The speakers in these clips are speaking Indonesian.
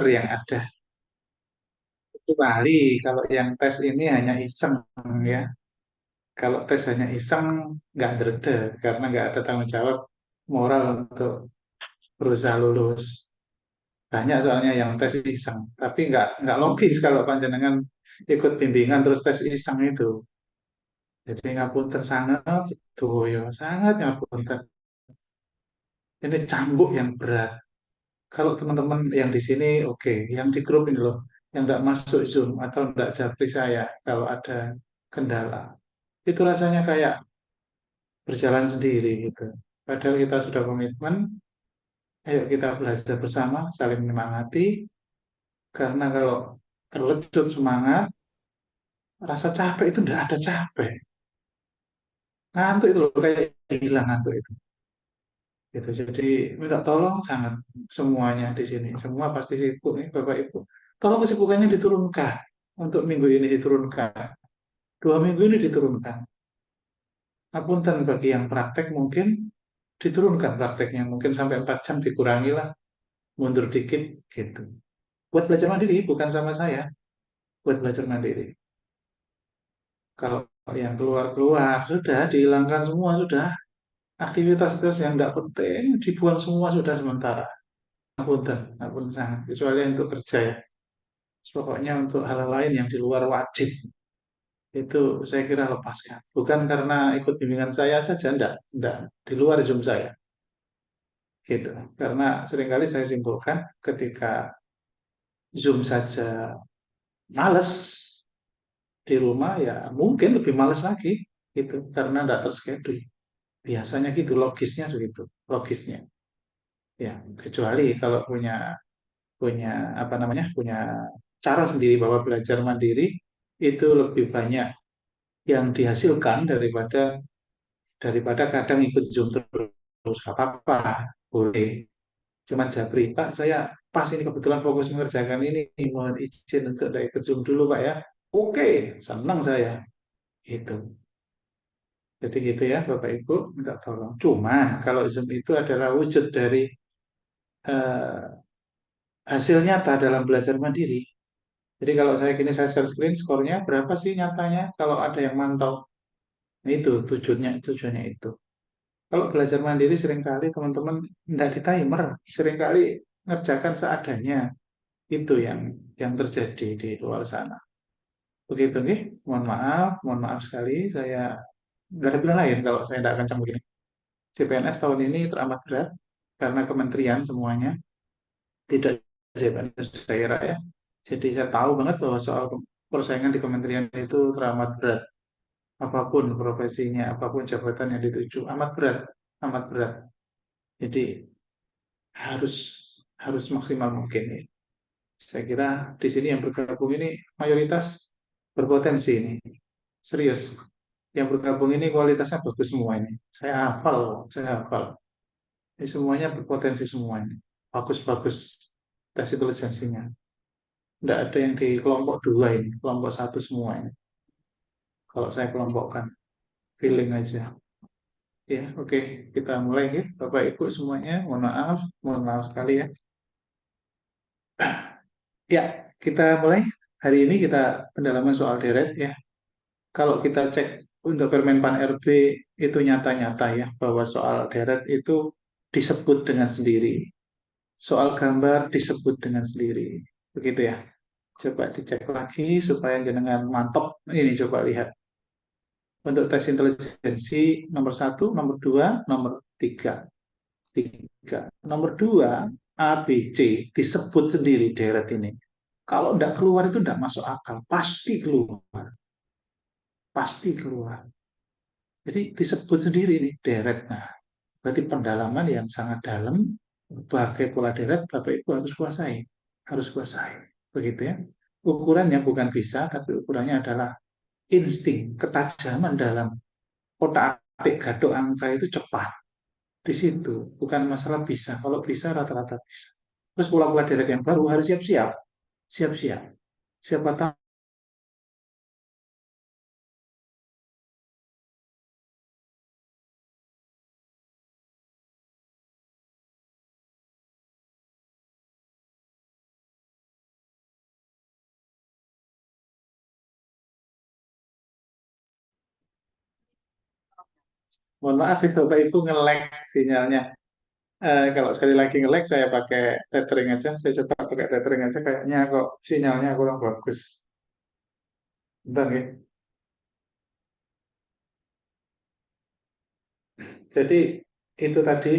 yang ada. Kecuali kalau yang tes ini hanya iseng ya. Kalau tes hanya iseng, nggak drede karena nggak ada tanggung jawab moral untuk berusaha lulus. Banyak soalnya yang tes iseng, tapi nggak logis kalau panjenengan ikut bimbingan terus tes iseng itu. Jadi ngapunten sangat, tuh ya sangat ngapunten. Ini cambuk yang berat. Kalau teman-teman yang di sini oke, yang di grup ini loh, yang nggak masuk Zoom atau nggak japri saya kalau ada kendala, itu rasanya kayak berjalan sendiri gitu. Padahal kita sudah komitmen, ayo kita belajar bersama, saling menyemangati, karena kalau terlecut semangat, rasa capek itu tidak ada capek. Ngantuk itu loh, kayak hilang ngantuk itu. Gitu. Jadi minta tolong sangat semuanya di sini. Semua pasti sibuk nih Bapak Ibu. Tolong kesibukannya diturunkan. Untuk minggu ini diturunkan. 2 minggu ini diturunkan. Apunten bagi yang praktek mungkin diturunkan prakteknya. Mungkin sampai 4 jam dikurangi lah. Mundur dikit gitu. Buat belajar mandiri, bukan sama saya. Buat belajar mandiri. Kalau yang keluar-keluar, sudah dihilangkan semua, sudah. Aktivitas terus yang tidak penting dibuang semua sudah sementara. Apunten, apunten sangat. Kecuali untuk kerja ya. Pokoknya untuk hal lain yang di luar wajib itu saya kira lepaskan. Bukan karena ikut bimbingan saya saja, enggak. Di luar Zoom saya, gitu. Karena seringkali saya simpulkan ketika Zoom saja males di rumah ya mungkin lebih males lagi, gitu. Karena enggak terschedule. Biasanya gitu, logisnya begitu, logisnya. Ya, kecuali kalau punya punya apa namanya, punya cara sendiri bahwa belajar mandiri itu lebih banyak yang dihasilkan daripada daripada kadang ikut Zoom terus gak apa-apa, boleh. Cuman Japri, Pak, saya pas ini kebetulan fokus mengerjakan ini, mohon izin untuk tidak ikut Zoom dulu, Pak ya. Oke, senang saya. Gitu. Jadi gitu ya, Bapak Ibu, minta tolong. Cuman kalau Zoom itu adalah wujud dari eh, hasil nyata dalam belajar mandiri. Jadi kalau saya gini, saya share screen, skornya berapa sih nyatanya kalau ada yang mantau. Nah, itu tujuannya itu. Kalau belajar mandiri seringkali teman-teman tidak di timer, seringkali ngerjakan seadanya. Itu yang terjadi di luar sana. Begitu nih, mohon maaf sekali, saya nggak ada pilihan lain kalau saya tidak kencang begini. CPNS tahun ini teramat berat karena kementerian semuanya, tidak CPNS daerah ya. Jadi saya tahu banget bahwa soal persaingan di kementerian itu teramat berat. Apapun profesinya, apapun jabatan yang dituju, amat berat, amat berat. Jadi harus harus maksimal mungkin ya. Saya kira di sini yang bergabung ini mayoritas berpotensi ini. Serius. Yang bergabung ini kualitasnya bagus semua ini. Saya hafal. Ini semuanya berpotensi semuanya. Bagus-bagus tes intelijensinya. Tidak ada yang di kelompok dua ini, kelompok satu semua ini. Kalau saya kelompokkan, feeling aja. Ya, oke, kita mulai ya, Bapak Ibu semuanya. Mohon maaf sekali ya. Ya, kita mulai. Hari ini kita pendalaman soal deret ya. Kalau kita cek untuk Permenpan RB itu nyata-nyata ya bahwa soal deret itu disebut dengan sendiri. Soal gambar disebut dengan sendiri. Begitu ya. Coba dicek lagi supaya jenengan mantap. Ini coba lihat. Untuk tes intelijensi nomor satu, nomor dua, nomor tiga. Tiga. Nomor dua, A, B, C disebut sendiri deret ini. Kalau tidak keluar itu tidak masuk akal. Pasti keluar. Pasti keluar. Jadi disebut sendiri ini deret. Nah, berarti pendalaman yang sangat dalam berbagai pola deret Bapak Ibu harus kuasai. Harus kuasai. Begitu ya. Ukurannya bukan bisa, tapi ukurannya adalah insting, ketajaman dalam otak atik gadok angka itu cepat. Di situ bukan masalah bisa. Kalau bisa rata-rata bisa. Terus pola-pola deret yang baru harus siap-siap. Siap-siap. Siapa tahu Mohon maaf ya Bapak Ibu nge-lag sinyalnya. Kalau sekali lagi nge-lag saya pakai tethering aja. Saya coba pakai tethering aja kayaknya kok sinyalnya kurang bagus. Bentar ya. Jadi itu tadi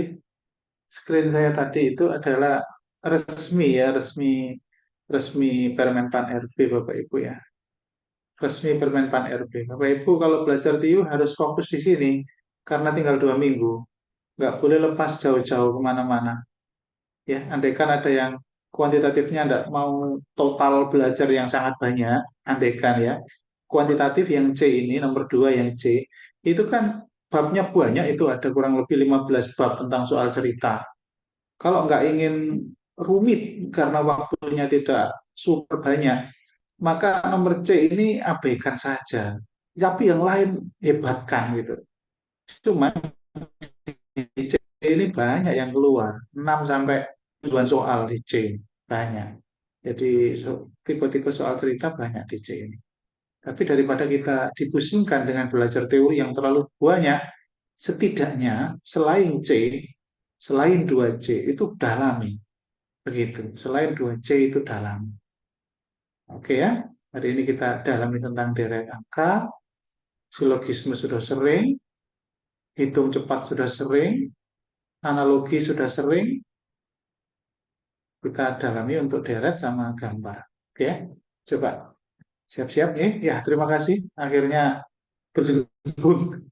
screen saya tadi itu adalah resmi ya, resmi resmi Permen Pan RB Bapak Ibu ya. Resmi Permen Pan RB. Bapak Ibu kalau belajar TIU harus fokus di sini karena tinggal 2 minggu. Nggak boleh lepas jauh-jauh kemana-mana. Ya, andaikan ada yang kuantitatifnya tidak mau total belajar yang sangat banyak, andaikan ya, kuantitatif yang C ini, nomor 2 yang C, itu kan babnya banyak, itu ada kurang lebih 15 bab tentang soal cerita. Kalau nggak ingin rumit karena waktunya tidak super banyak, maka nomor C ini abaikan saja. Tapi yang lain hebatkan gitu. Cuma di C ini banyak yang keluar, 6 sampai 7 soal di C, banyak. Jadi tipe-tipe soal cerita banyak di C ini. Tapi daripada kita dipusingkan dengan belajar teori yang terlalu banyak, setidaknya selain 2C itu dalami. Begitu, selain 2C itu dalami. Oke ya, hari ini kita dalami tentang deret angka, silogisme sudah sering, hitung cepat sudah sering, analogi sudah sering, kita dalami untuk deret sama gambar. Oke, coba siap-siap nih. Ya, terima kasih. Akhirnya bergabung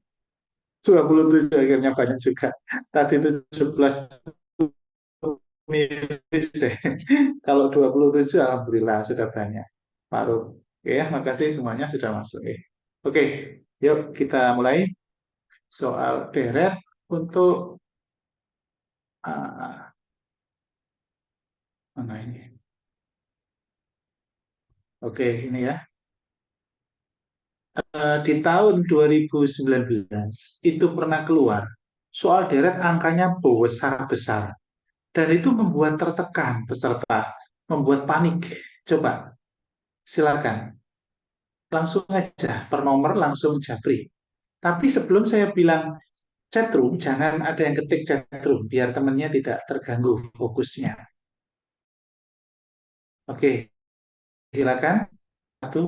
27 akhirnya banyak juga. Tadi 17 miris ya. Kalau 27 alhamdulillah sudah banyak. Paruh. Oke ya, makasih semuanya sudah masuk. Oke, yuk kita mulai soal deret untuk ah, mana ini? Oke, ini ya. Di tahun 2019 itu pernah keluar soal deret angkanya besar-besar dan itu membuat tertekan peserta, membuat panik. Coba silakan langsung aja per nomor langsung japri. Tapi sebelum saya bilang chatroom, jangan ada yang ketik chatroom biar temannya tidak terganggu fokusnya. Oke, silakan. Satu.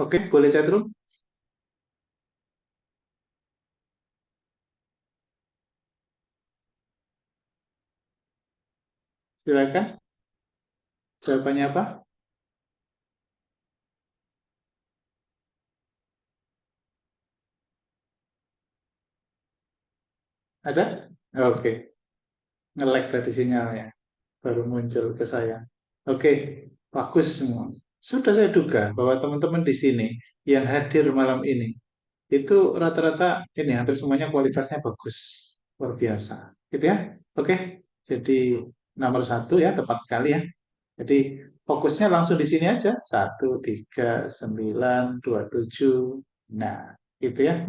Oke, boleh chatroom. Silakan. Jawabannya apa? Ada? Oke, nge-lag tadi sinyalnya. Baru muncul ke saya. Oke, bagus semua. Sudah saya duga bahwa teman-teman di sini yang hadir malam ini itu rata-rata ini hampir semuanya kualitasnya bagus, luar biasa, gitu ya. Oke, jadi nomor satu ya tepat sekali ya. Jadi fokusnya langsung di sini aja, 1, 3, 9, 27. Nah, gitu ya.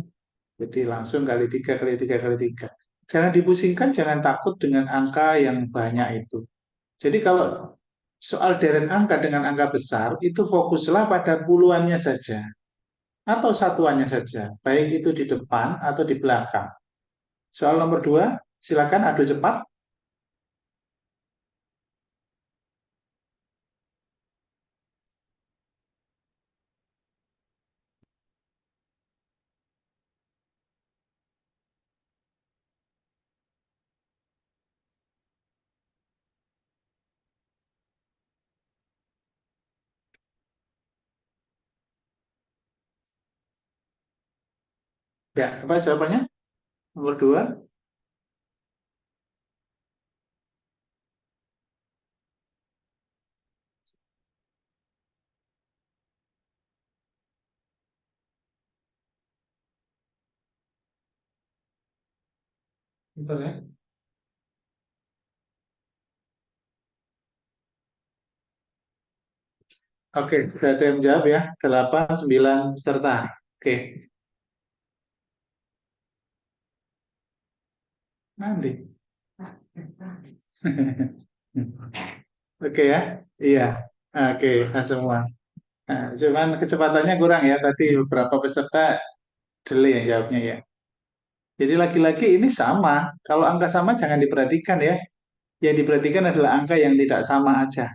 Jadi langsung kali tiga kali tiga kali tiga. Jangan dipusingkan, jangan takut dengan angka yang banyak itu. Jadi kalau soal deret angka dengan angka besar, itu fokuslah pada puluhannya saja atau satuannya saja, baik itu di depan atau di belakang. Soal nomor 2, silakan adu cepat. Ya, apa jawabannya? Nomor 2, bentar ya. Oke, sudah ada yang menjawab ya. 8, 9 peserta. Oke, nanti. Oke ya. Iya. Oke, nah semua. Nah, cuman kecepatannya kurang ya. Tadi beberapa peserta delay yang jawabnya ya. Jadi lagi-lagi ini sama. Kalau angka sama jangan diperhatikan ya. Yang diperhatikan adalah angka yang tidak sama aja.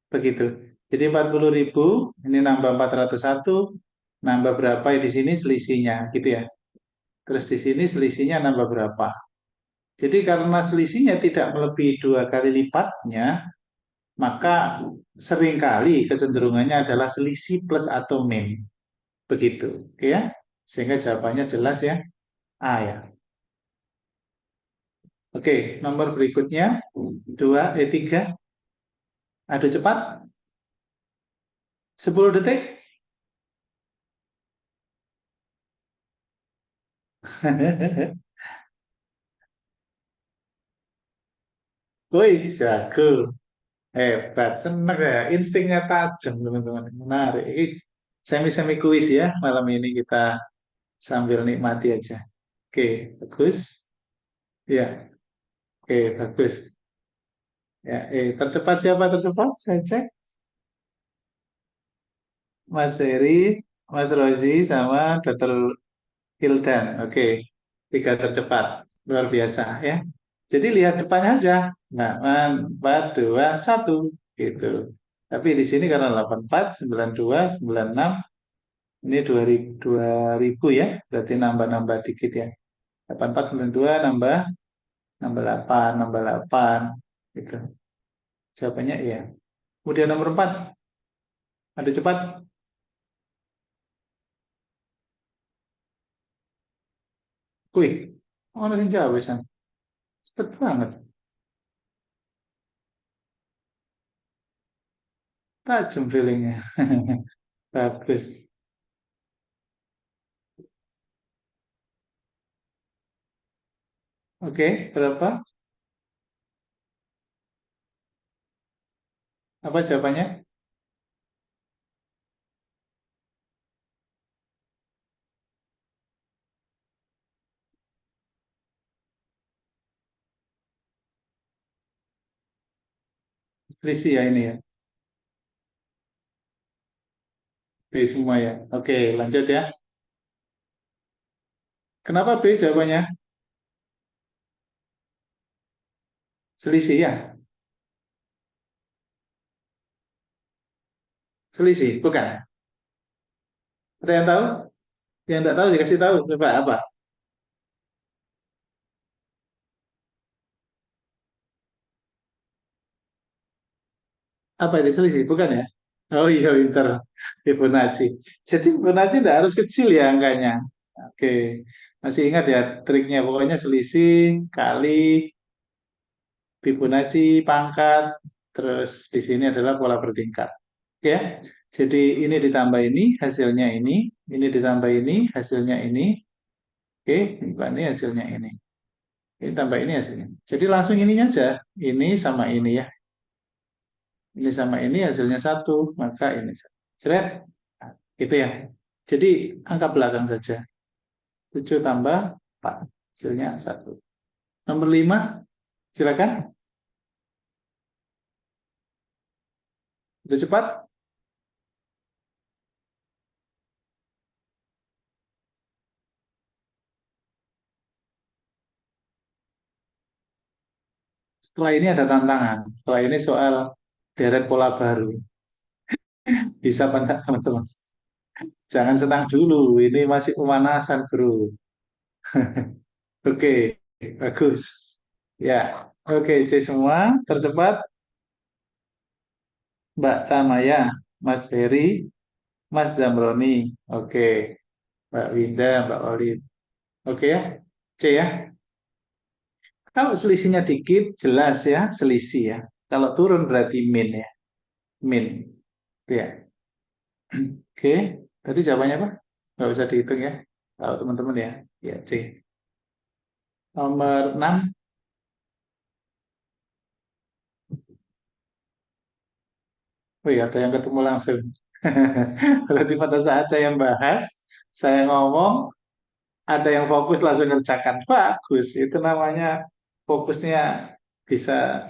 Begitu. Jadi 40.000, ini nambah 401, nambah berapa ya di sini selisihnya gitu ya. Terus di sini selisihnya nambah berapa. Jadi karena selisihnya tidak melebihi dua kali lipatnya, maka seringkali kecenderungannya adalah selisih plus atau min. Begitu. Oke ya. Sehingga jawabannya jelas ya. A ya. Oke, nomor berikutnya 3. Adu cepat 10 detik. Wih, jago. Hebat, senang ya. Instingnya tajam, teman-teman. Menarik. Ini semi-semi kuis ya. Malam ini kita sambil nikmati aja. Oke, bagus. Ya, oke, bagus. Ya, tercepat siapa tercepat? Saya cek. Mas Heri, Mas Rozi, sama Dr. Hildan. Oke, tiga tercepat. Luar biasa ya. Jadi lihat depannya aja. Nah, 4, 2, 1. Gitu. Tapi di sini karena 84, 92, 96, ini 2000 ya. Berarti nambah-nambah dikit ya. 84, 92, nambah, nambah 8, nambah 8. Gitu. Jawabannya iya. Kemudian nomor 4. Ada cepat. Quick. Oh, langsung jawab, bisa. Cepet banget. Tajam feelingnya. Bagus. Oke, berapa? Apa jawabannya? Selisih ya ini ya. B semua ya. Oke, lanjut ya. Kenapa B jawabannya? Selisih ya. Selisih, bukan. Ada yang tahu? Yang tidak tahu dikasih tahu. Coba apa? Apa itu selisih? Bukan ya? Oh iya, pinter. Fibonacci. Jadi Fibonacci tidak harus kecil ya angkanya. Oke. Masih ingat ya triknya. Pokoknya selisih, kali, Fibonacci, pangkat, terus di sini adalah pola bertingkat. Ya. Jadi ini ditambah ini ditambah ini, hasilnya ini. Oke, ini hasilnya ini. Ini tambah ini hasilnya. Jadi langsung ininya aja. Ini sama ini ya. Ini sama ini hasilnya satu, maka ini. Seret. Nah, gitu ya. Jadi angka belakang saja. 7 tambah 4. Hasilnya satu. Nomor 5, silakan. Udah cepat. Setelah ini ada tantangan. Setelah ini soal deret pola baru. Bisa apa enggak, teman-teman? Jangan senang dulu. Ini masih pemanasan, bro. Oke, bagus. Ya, oke, C semua. Tercepat, Mbak Tamaya, Mas Heri, Mas Zamroni. Oke, Mbak Winda, Mbak Olin. Oke ya, C ya. Kalau selisihnya dikit, jelas ya, selisih ya. Kalau turun berarti min ya, min. Itu ya. Oke, tadi jawabannya apa? Nggak usah dihitung ya. Tahu teman-teman ya. Ya, C. Nomor 6. Wih, ada yang ketemu langsung. Berarti pada saat saya bahas, saya ngomong, ada yang fokus langsung ngerjakan. Bagus, itu namanya fokusnya bisa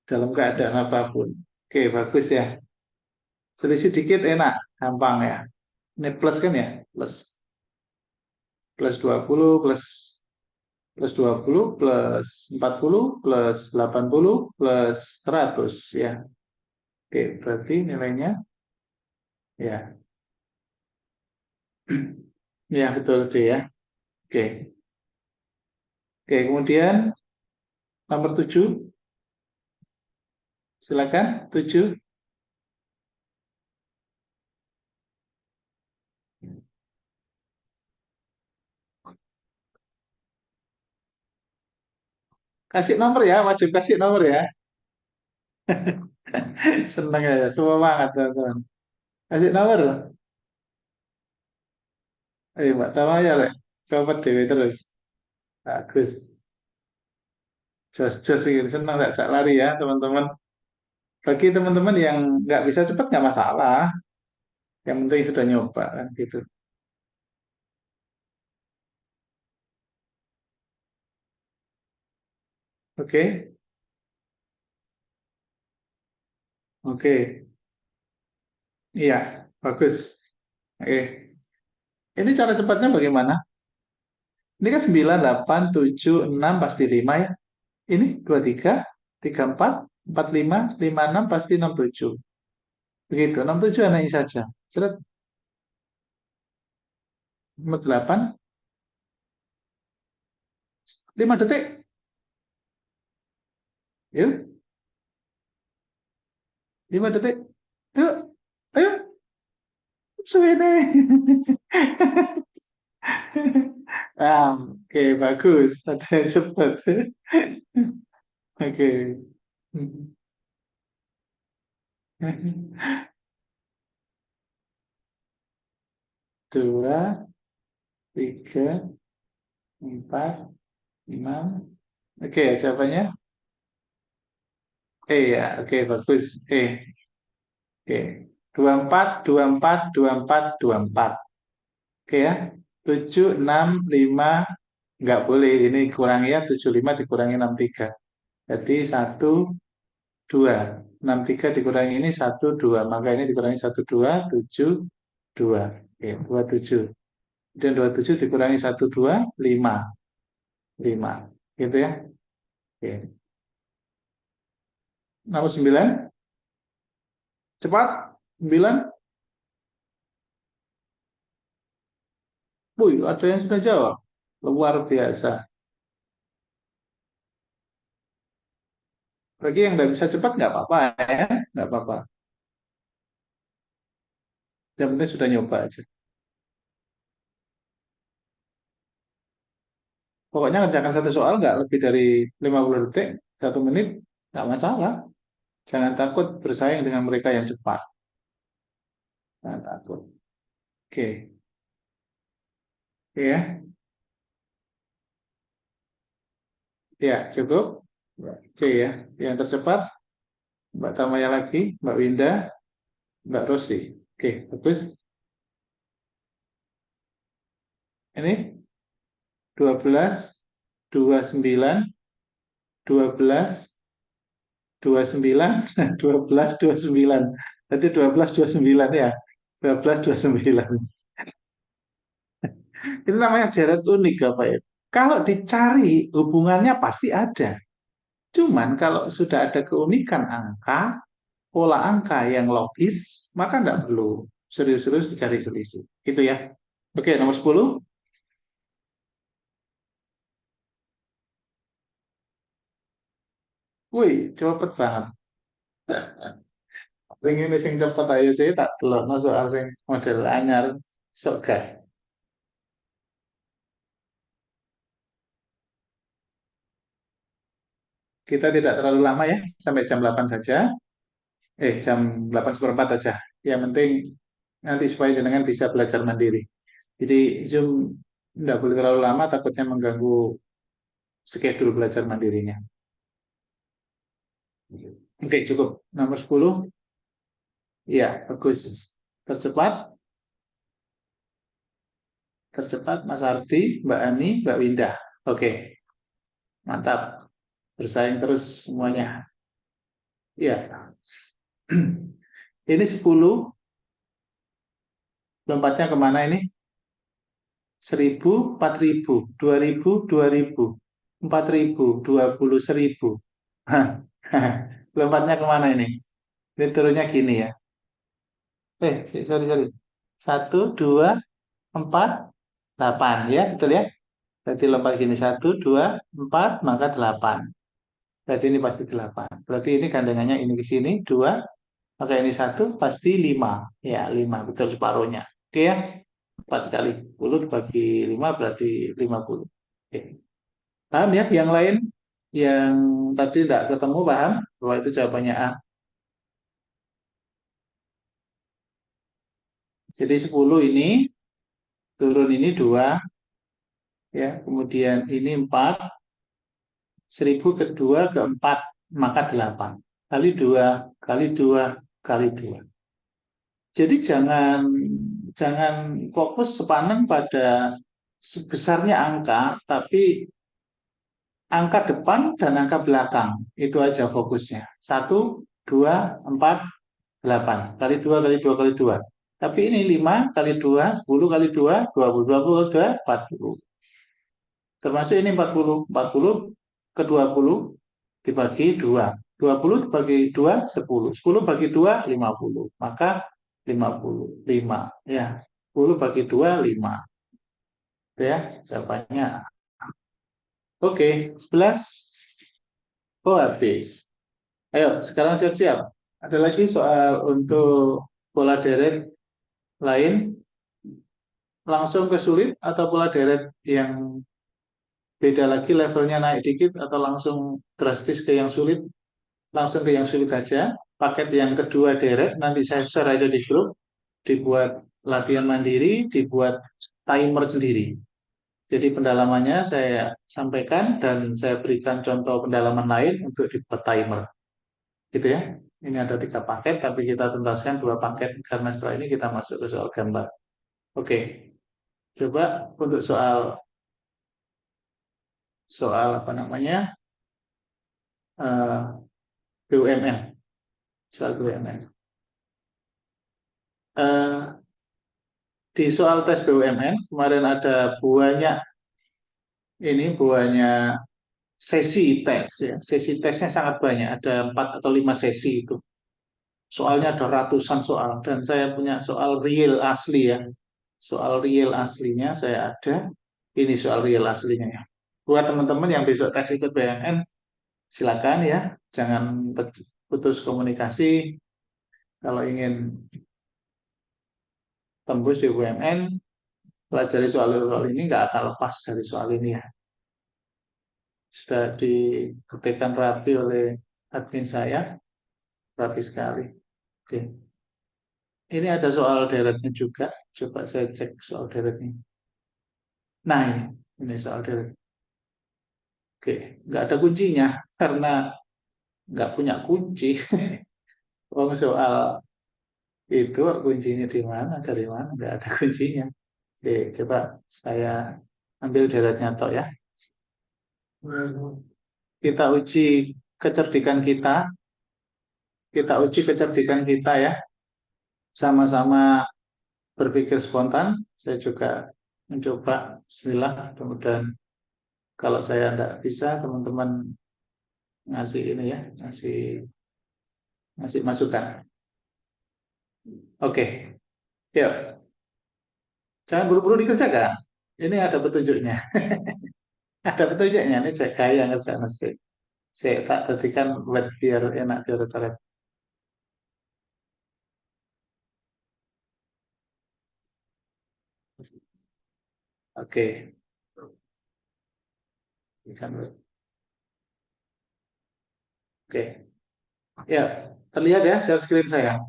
dalam keadaan apapun. Oke, bagus ya. Selisih dikit enak, gampang ya. Ini plus kan ya? Plus. Plus 20 plus plus 20 plus 40 plus 80 plus 100 ya. Oke, berarti nilainya ya. Ya, betul itu ya. Oke. Oke, kemudian nomor 7, silakan 7. Kasih nomor ya, wajib kasih nomor ya. Senang ya, semua banget teman-teman. Kasih nomor. Ayo Mbak Tamaya, Rek. Coba Dewi terus. Bagus. Jos-jos gitu. Senang nggak lari ya teman-teman. Bagi teman-teman yang nggak bisa cepat nggak masalah. Yang penting sudah nyoba kan gitu. Oke, oke. Iya, bagus. Oke. Ini cara cepatnya bagaimana? Ini kan 9, 8, 7, 6 pasti 5 ya. Ini 2, 3, 3, 4, 4, 5, 5, 6 pasti 6, 7. Begitu, 6, 7 anaknya saja. Seret, 5, 8, 5 detik. Yuk, 5 detik. Yuk, ayo, suene. Oke, bagus. Ada yang cepat. Oke. Dua, tiga, empat, enam. Oke, jawabannya E ya. Oke, bagus. Oke. 24, 24, 24, 24. Oke ya. 7, 6, 5. Nggak boleh. Ini kurangi ya. 75 dikurangi 63. Jadi 1, 2. 63 dikurangi ini 1, 2. Maka ini dikurangi 1, 2, 7, 2. Oke, 27. Dan 27 dikurangi 1, 2, 5. 5. Gitu ya. Oke. Nomor 9. Cepat. 9. Wih, ada yang sudah jawab. Luar biasa. Bagi yang nggak bisa cepat nggak apa-apa ya. Nggak apa-apa. Yang penting sudah nyoba aja. Pokoknya ngerjakan satu soal nggak lebih dari 50 detik, 1 menit, nggak masalah. Jangan takut bersaing dengan mereka yang cepat. Jangan takut. Oke, oke ya. Ya, cukup. C ya. Yang tercepat, Mbak Tamaya lagi, Mbak Winda, Mbak Rosi. Oke, bagus. Ini 12, 29, 12, 29, 12, 29. Berarti 12, 29 ya. 12, 29. Itu namanya deret unik apa ya? Kalau dicari hubungannya pasti ada. Cuman kalau sudah ada keunikan angka, pola angka yang logis, maka tidak perlu serius-serius dicari selisih. Gitu ya. Oke, nomor 10. Wih, cepet banget. Ring ini sing cepet ayo sih tak delok no soal sing model anyar sok gak. Kita tidak terlalu lama ya, sampai jam 8 saja. Jam 8 seperempat aja. Yang penting nanti supaya jenengan bisa belajar mandiri. Jadi Zoom tidak boleh terlalu lama, takutnya mengganggu schedule belajar mandirinya. Oke, cukup. Nomor 10. Iya, bagus. Tercepat, tercepat Mas Ardi, Mbak Ani, Mbak Windah. Oke, mantap. Bersaing terus semuanya. Iya. Ini 10, lompatnya kemana ini? 1000, 4000, 2000, 2000, 4000, 20, 1000. Hah, lompatnya kemana ini? Ini turunnya gini ya. Sorry, sorry. 1, 2, 4, 8. Ya, betul ya? Berarti lompat gini. 1, 2, 4, maka 8. Berarti ini pasti 8. Berarti ini gandengannya ini ke sini. 2, maka ini 1, pasti 5. Ya, 5. Betul separuhnya. Oke ya? 4 sekali. 10 dibagi 5 berarti 50. Oke. Paham ya? Yang lain yang tadi tidak ketemu paham? Bahwa itu jawabannya A. Jadi 10 ini, turun ini 2. Ya, kemudian ini 4. 1000 kedua keempat, maka 8. Kali 2, kali 2, kali 2. Jadi jangan jangan fokus sepaneng pada sebesarnya angka, tapi angka depan dan angka belakang. Itu aja fokusnya. 1, 2, 4, 8. Kali 2, kali 2, kali 2. Tapi ini 5 kali 2, 10 kali 2, 20. 20 kali 2, 40. Termasuk ini 40. 40 ke 20 dibagi 2. 20 dibagi 2, 10. 10 bagi 2, 50. Maka 55. Ya, 10 bagi 2, 5. Itu ya, jawabannya. Oke, 11. Oh, habis. Ayo, sekarang siap-siap. Ada lagi soal untuk pola deret lain, langsung ke sulit atau pola deret yang beda lagi levelnya naik dikit atau langsung drastis ke yang sulit? Langsung ke yang sulit aja. Paket yang kedua deret, nanti saya share aja di grup, dibuat latihan mandiri, dibuat timer sendiri. Jadi pendalamannya saya sampaikan dan saya berikan contoh pendalaman lain untuk dibuat timer. Gitu ya. Ini ada 3 paket, tapi kita tuntaskan 2 paket karena setelah ini kita masuk ke soal gambar. Oke, coba untuk soal soal apa namanya eh, BUMN, soal BUMN. Di soal tes BUMN kemarin ada banyak banyak sesi tes ya. Sesi tesnya sangat banyak, ada 4 atau 5 sesi itu. Soalnya ada ratusan soal dan saya punya soal real asli ya. Soal real aslinya saya ada. Ini soal real aslinya ya. Buat teman-teman yang besok tes ikut BUMN, silakan ya. Jangan putus komunikasi. Kalau ingin tembus di BUMN, pelajari soal-soal ini nggak akan lepas dari soal ini ya. Sudah dibuktikan rapi oleh admin saya, rapi sekali. Oke. Ini ada soal deretnya juga. Coba saya cek soal deretnya. Nah ini soal deret. Oke, nggak ada kuncinya karena nggak punya kunci. Oh, soal itu kuncinya di mana, dari mana, nggak ada kuncinya. Oke, coba saya ambil deretnya toh ya. Kita uji kecerdikan kita ya. Sama-sama berpikir spontan. Saya juga mencoba. Bismillah. Kemudian kalau saya tidak bisa, teman-teman ngasih ini ya, ngasih ngasih masukan. Oke, yuk. Jangan buru-buru dikerjakan. Ini ada petunjuknya. Ada petunjuknya. Ini cek gaya ngerjakan sih. Saya tak tadikan buat biar enak diurut-urut. Oke, Ikan. Oke, ya terlihat ya share screen saya.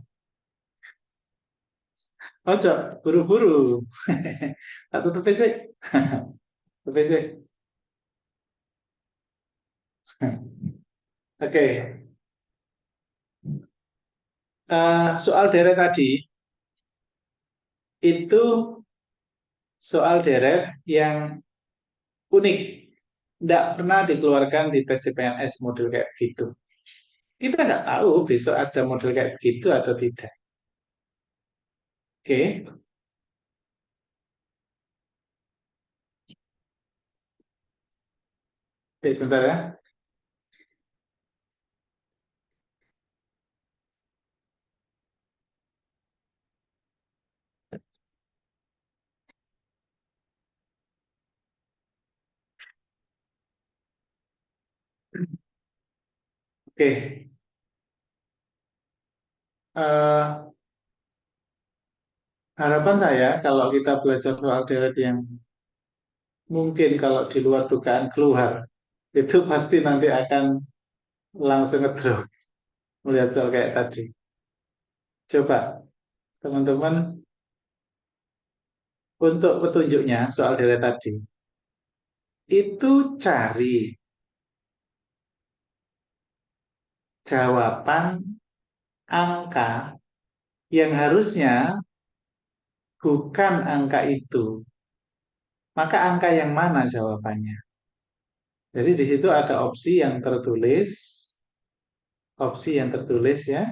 Ojo, buru-buru. Tak tutup PC. Tutup PC. Oke, Soal deret tadi itu soal deret yang unik. Tidak pernah dikeluarkan di tes CPNS model kayak begitu. Kita nggak tahu besok ada model kayak begitu atau tidak. Oke, oke sebentar ya. Oke, eh, harapan saya kalau kita belajar soal deret yang mungkin kalau di luar dugaan keluar, itu pasti nanti akan langsung ngedrop melihat soal kayak tadi. Coba teman-teman untuk petunjuknya soal deret tadi, itu cari jawaban angka yang harusnya bukan angka itu. Maka angka yang mana jawabannya? Jadi di situ ada opsi yang tertulis ya.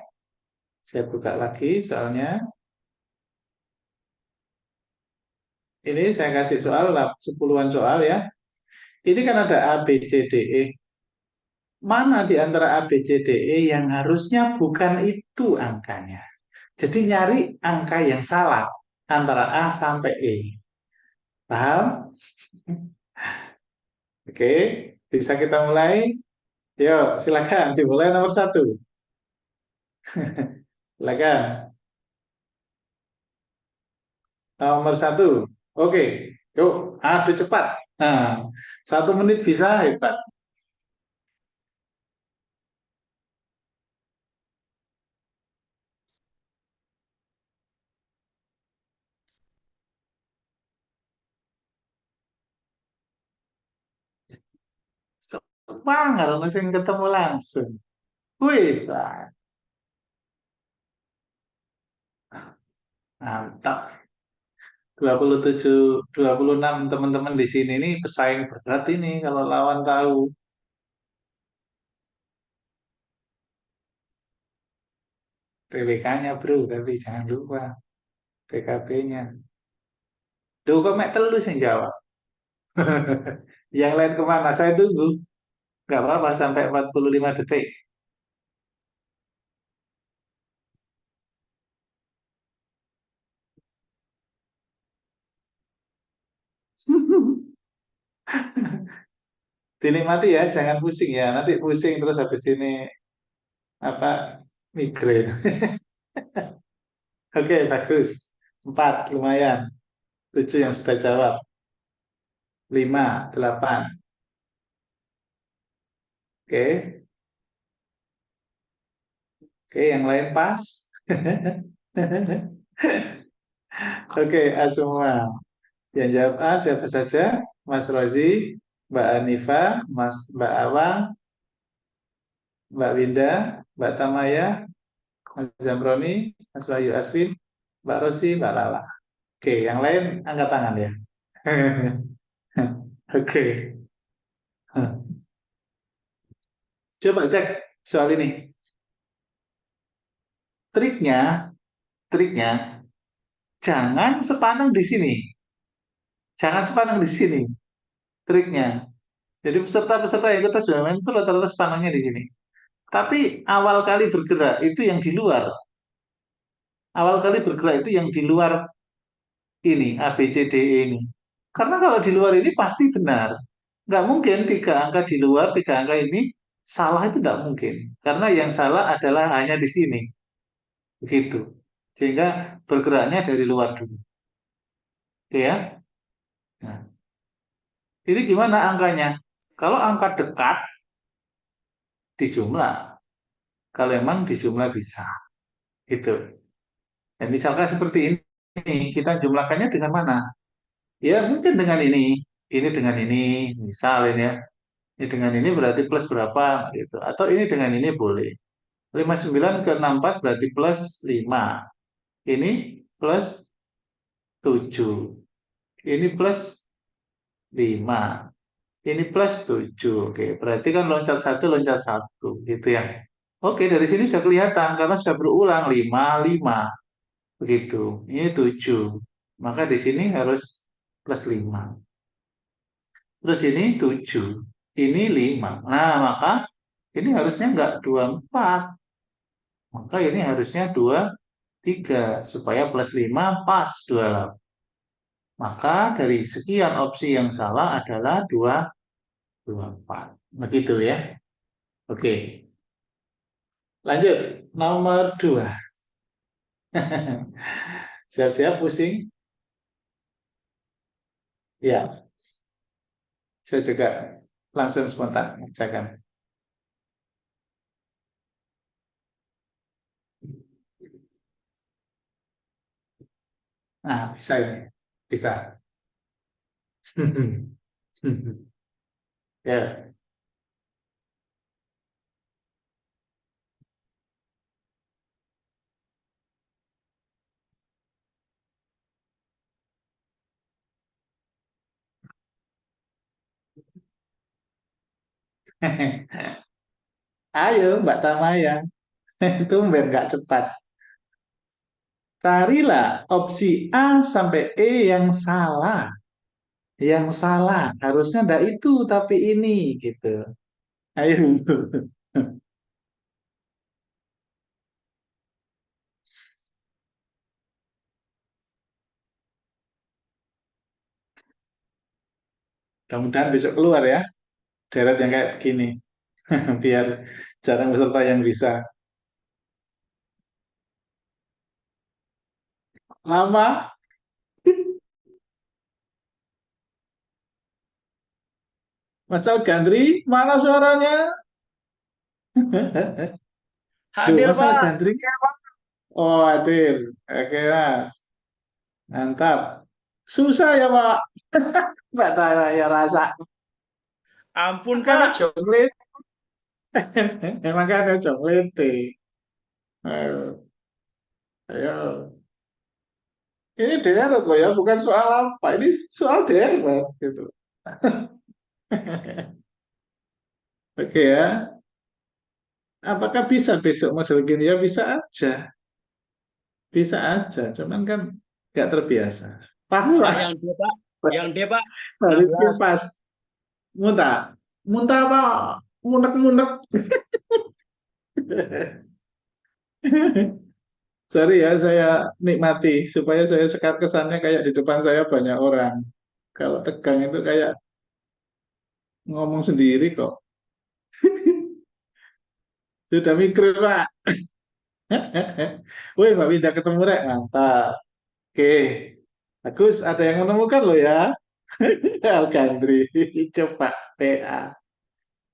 Saya buka lagi soalnya. Ini saya kasih soal 10-an soal ya. Ini kan ada A, B, C, D, E. Mana di antara A, B, C, D, E yang harusnya bukan itu angkanya? Jadi nyari angka yang salah antara A sampai E. Paham? Oke, bisa kita mulai? Yuk, silakan dimulai nomor satu. Silakan. Nomor satu. Oke, yuk, adu cepat. Nah, 1 menit bisa hebat. Semangat, mesin ketemu langsung. Wih, mantap. 27, 26 teman-teman di sini nih pesaing berat ini kalau lawan tahu PWK-nya bro, tapi jangan lupa PKB-nya. Duh, kok mek telu sih jawab. Yang lain kemana? Saya tunggu. Nggak apa-apa sampai 45 detik. Dinikmati ya, jangan pusing ya. Nanti pusing terus habis ini apa migrain. Oke, bagus. 4, lumayan. 7 yang sudah jawab. 5, 8. Oke, oke, yang lain pas. Oke, A semua. Yang jawab A siapa saja? Mas Rozi, Mbak Anifa, Mbak Awang, Mbak Winda, Mbak Tamaya, Mas Zamroni, Mas Wahyu Aswin, Mbak Rosi, Mbak Lala. Oke, yang lain angkat tangan ya. Oke, coba cek soal ini. Triknya, triknya, jangan sepaneng di sini. Jangan sepaneng di sini. Triknya. Jadi peserta-peserta yang kita sudah main itu rata-rata sepanengnya di sini. Tapi awal kali bergerak itu yang di luar. Awal kali bergerak itu yang di luar ini, A, B, C, D, E ini. Karena kalau di luar ini pasti benar. Nggak mungkin 3 angka di luar, 3 angka ini salah itu nggak mungkin. Karena yang salah adalah hanya di sini. Begitu. Sehingga bergeraknya dari luar dulu. Oke ya. Nah, ini gimana angkanya? Kalau angka dekat dijumlah. Kalau emang dijumlah bisa. Gitu. Dan misalkan seperti ini, kita jumlahkannya dengan mana? Ya mungkin dengan ini dengan ini, misal ini ya. Ini dengan ini berarti plus berapa gitu. Atau ini dengan ini boleh. 59 ke 64 berarti plus 5. Ini plus 7. Ini plus 5. Ini plus 7. Oke, berarti kan loncat satu gitu ya. Oke, dari sini sudah kelihatan karena sudah berulang 5 5 begitu. Ini 7. Maka di sini harus plus 5. Terus ini 7. Ini 5. Nah, maka ini harusnya enggak 24. Maka ini harusnya 23 supaya plus 5 pas 28. Maka dari sekian opsi yang salah adalah 224. Begitu ya. Oke, lanjut. Nomor 2. Siap-siap pusing? Ya, saya juga langsung spontan mengerjakan. Nah, bisa ini. Bisa. Ya. Ayo, Mbak Tamaya. Tumben nggak cepat. Carilah opsi A sampai E yang salah. Yang salah. Harusnya ndak itu, tapi ini. Gitu. Ayo. Mudah-mudahan besok keluar ya. Deret yang kayak begini. Biar jarang peserta yang bisa. Lama. Mas Al Gandri, mana suaranya? Duh, Hadir, Mas Al Pak. Gandri. Oh, hadir. Oke, Mas. Mantap. Susah ya, Pak. Mbak Tara ya rasa. Ampun, Makanya Pak. jonglet. Makanya jonglet. Ayo, ayo. Ini DR kok ya, bukan soal apa. Ini soal DR, Pak. Gitu. Oke ya. Apakah bisa besok model gini? Ya bisa aja. Bisa aja. Cuman kan nggak terbiasa. Pas, Pak, Pak. yang D, Pak. Yang D, Pak. Harus 16. pas. Muntah. Muntah apa? Munek-munek. Sorry ya, saya nikmati supaya saya sekat kesannya kayak di depan saya banyak orang. Kalau tegang itu kayak ngomong sendiri kok. Sudah mikir, Pak. Wih, Mbak Winda ketemu Rek. Mantap. Oke. Bagus, ada yang menemukan loh ya. Alkandri. Coba PA.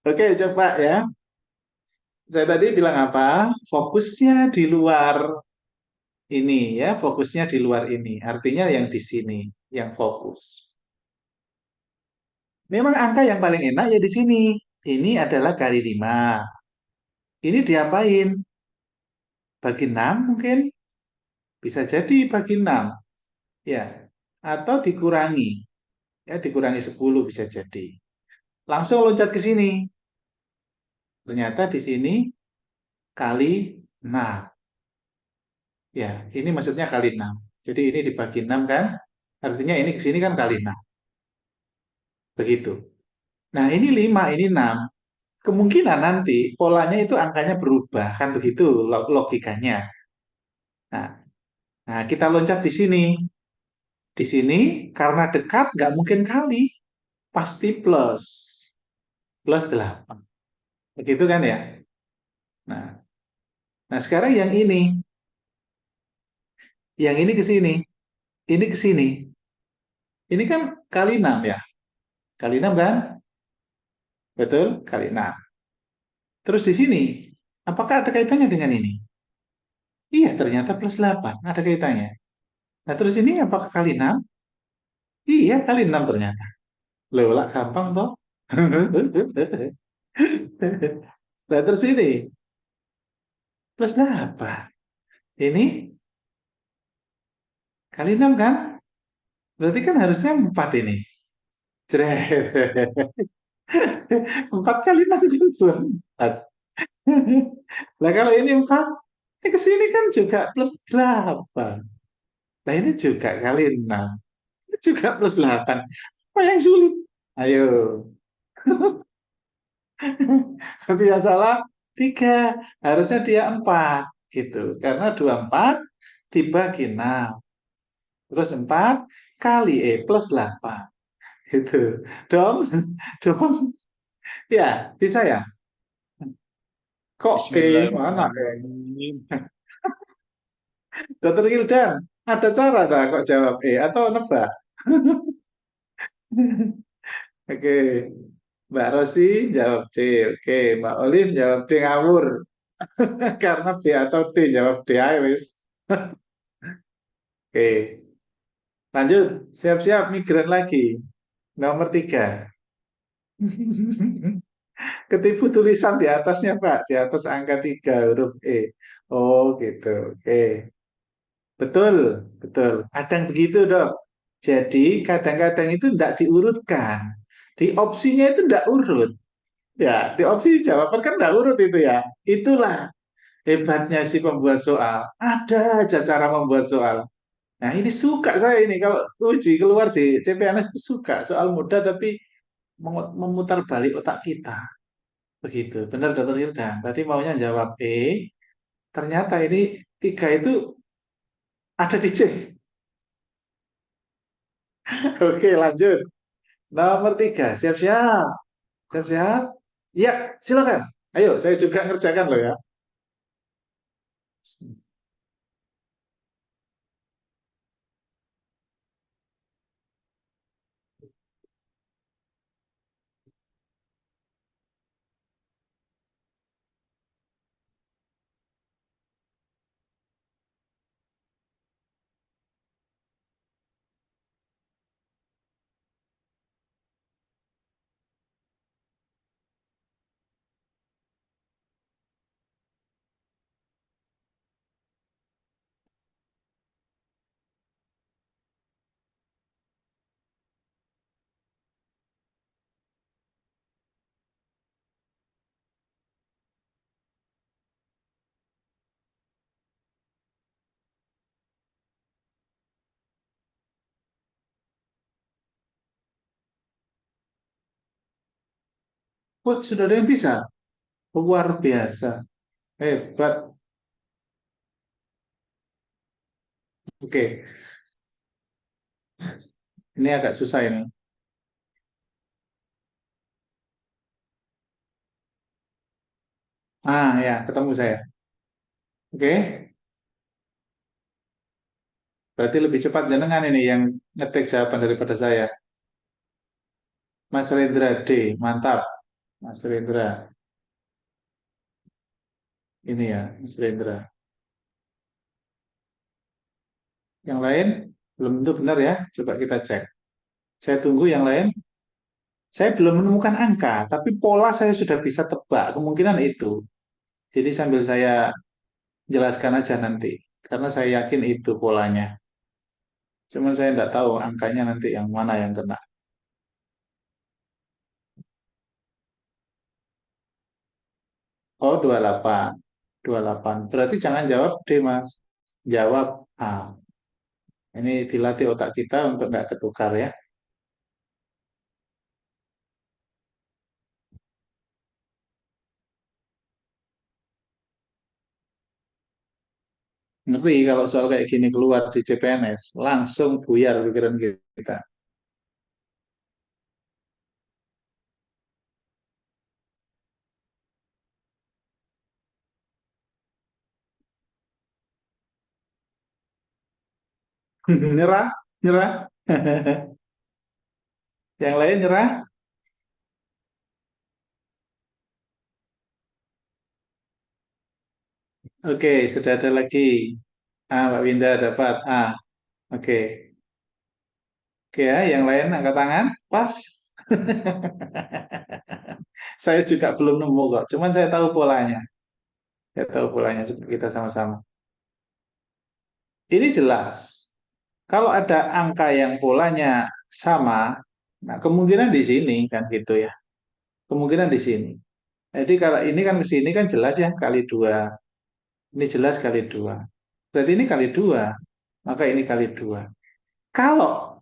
Oke, coba ya. Saya tadi bilang apa? Fokusnya di luar ini ya, fokusnya di luar ini. Artinya yang di sini, yang fokus. Memang angka yang paling enak ya di sini. Ini adalah kali 5. Ini diapain? Bagi 6 mungkin? Bisa jadi bagi 6. Ya. Atau dikurangi. Ya, dikurangi 10 bisa jadi. Langsung loncat ke sini. Ternyata di sini kali 6. Ya, ini maksudnya kali 6. Jadi ini dibagi 6 kan? Artinya ini ke sini kan kali 6. Begitu. Nah, ini 5, ini 6. Kemungkinan nanti polanya itu angkanya berubah. Kan begitu logikanya. Nah, nah, kita loncat di sini. Di sini karena dekat nggak mungkin kali. Pasti plus. Plus 8. Begitu kan ya? Nah, nah sekarang yang ini. Yang ini ke sini. Ini ke sini. Ini kan kali 6 ya. Kali 6 kan? Betul? Kali 6. Terus di sini, apakah ada kaitannya dengan ini? Iya, ternyata plus 8. Ada kaitannya. Nah, terus ini apakah kali 6? Iya, kali 6 ternyata. Loh, lah gampang toh. Nah, terus ini. plus 8. Ini kali 6 kan? Berarti kan harusnya 4 ini. Jret. 4 kali 6 kan 24. Nah kalau ini 4, ini ke sini kan juga plus 8. Nah ini juga kali 6. Ini juga plus 8. Apa yang sulit? Ayo. Tapi yang salah 3. Harusnya dia 4. Gitu. Karena 24 dibagi 6. Terus 4 kali plus 8. Gitu. Dong. Dong. Ya, bisa ya? Kok mana? Bismillahirrahmanirrahim. Dokter Hildan, ada cara tak kok jawab atau nebak? Oke, Mbak Rosi jawab C. Oke, Mbak Olin jawab D ngawur. Karena B atau D jawab D aja wis. Oke, lanjut. Siap-siap migran lagi. Nomor 3. Ketipu tulisan di atasnya, Pak. Di atas angka 3 huruf E. Oh, gitu. Oke. Betul, betul. Kadang begitu, Dok. Jadi, kadang-kadang itu tidak diurutkan. Di opsinya itu tidak urut. Ya, di opsi jawaban kan tidak urut itu ya. Itulah hebatnya si pembuat soal. Ada aja cara membuat soal. Nah, ini suka saya ini. Kalau uji keluar di CPNS itu suka. Soal mudah tapi memutar balik otak kita. Begitu. Benar, Dokter Hildan. Tadi maunya jawab E. Ternyata ini 3 itu ada di C. Oke, lanjut. Nomor 3, siap-siap. Siap-siap. Ya, silakan. Ayo, saya juga ngerjakan loh ya. Wah, sudah ada yang bisa. Luar biasa. Hebat. Oke, ini agak susah ini. Ah, ya, ketemu saya. Oke, berarti lebih cepat jenengan ini yang ngetik jawaban daripada saya. Mas Rendra D, mantap. Mas Rendra, ini ya, Mas Rendra. Yang lain belum tentu benar ya. Coba kita cek. Saya tunggu yang lain. Saya belum menemukan angka, tapi pola saya sudah bisa tebak. Kemungkinan itu. Jadi sambil saya jelaskan aja nanti. Karena saya yakin itu polanya. Cuman saya tidak tahu angkanya nanti yang mana yang kena. Oh, 28. 28. Berarti jangan jawab D, Mas. Jawab A. Ini dilatih otak kita untuk nggak ketukar ya. Ngeri kalau soal kayak gini keluar di CPNS. Langsung buyar pikiran kita. Nyerah? Nyerah? Yang lain nyerah? Oke, sudah ada lagi. Mbak Winda dapat A. Oke. Oke ya, yang lain angkat tangan. Pas. Saya juga belum nemu kok. Cuman saya tahu polanya. Ya tahu polanya kita sama-sama. Ini jelas. Kalau ada angka yang polanya sama, nah kemungkinan di sini kan gitu ya. Kemungkinan di sini. Jadi kalau ini kan ke sini kan jelas ya kali dua. Ini jelas kali dua. Berarti ini kali dua. Maka ini kali dua. Kalau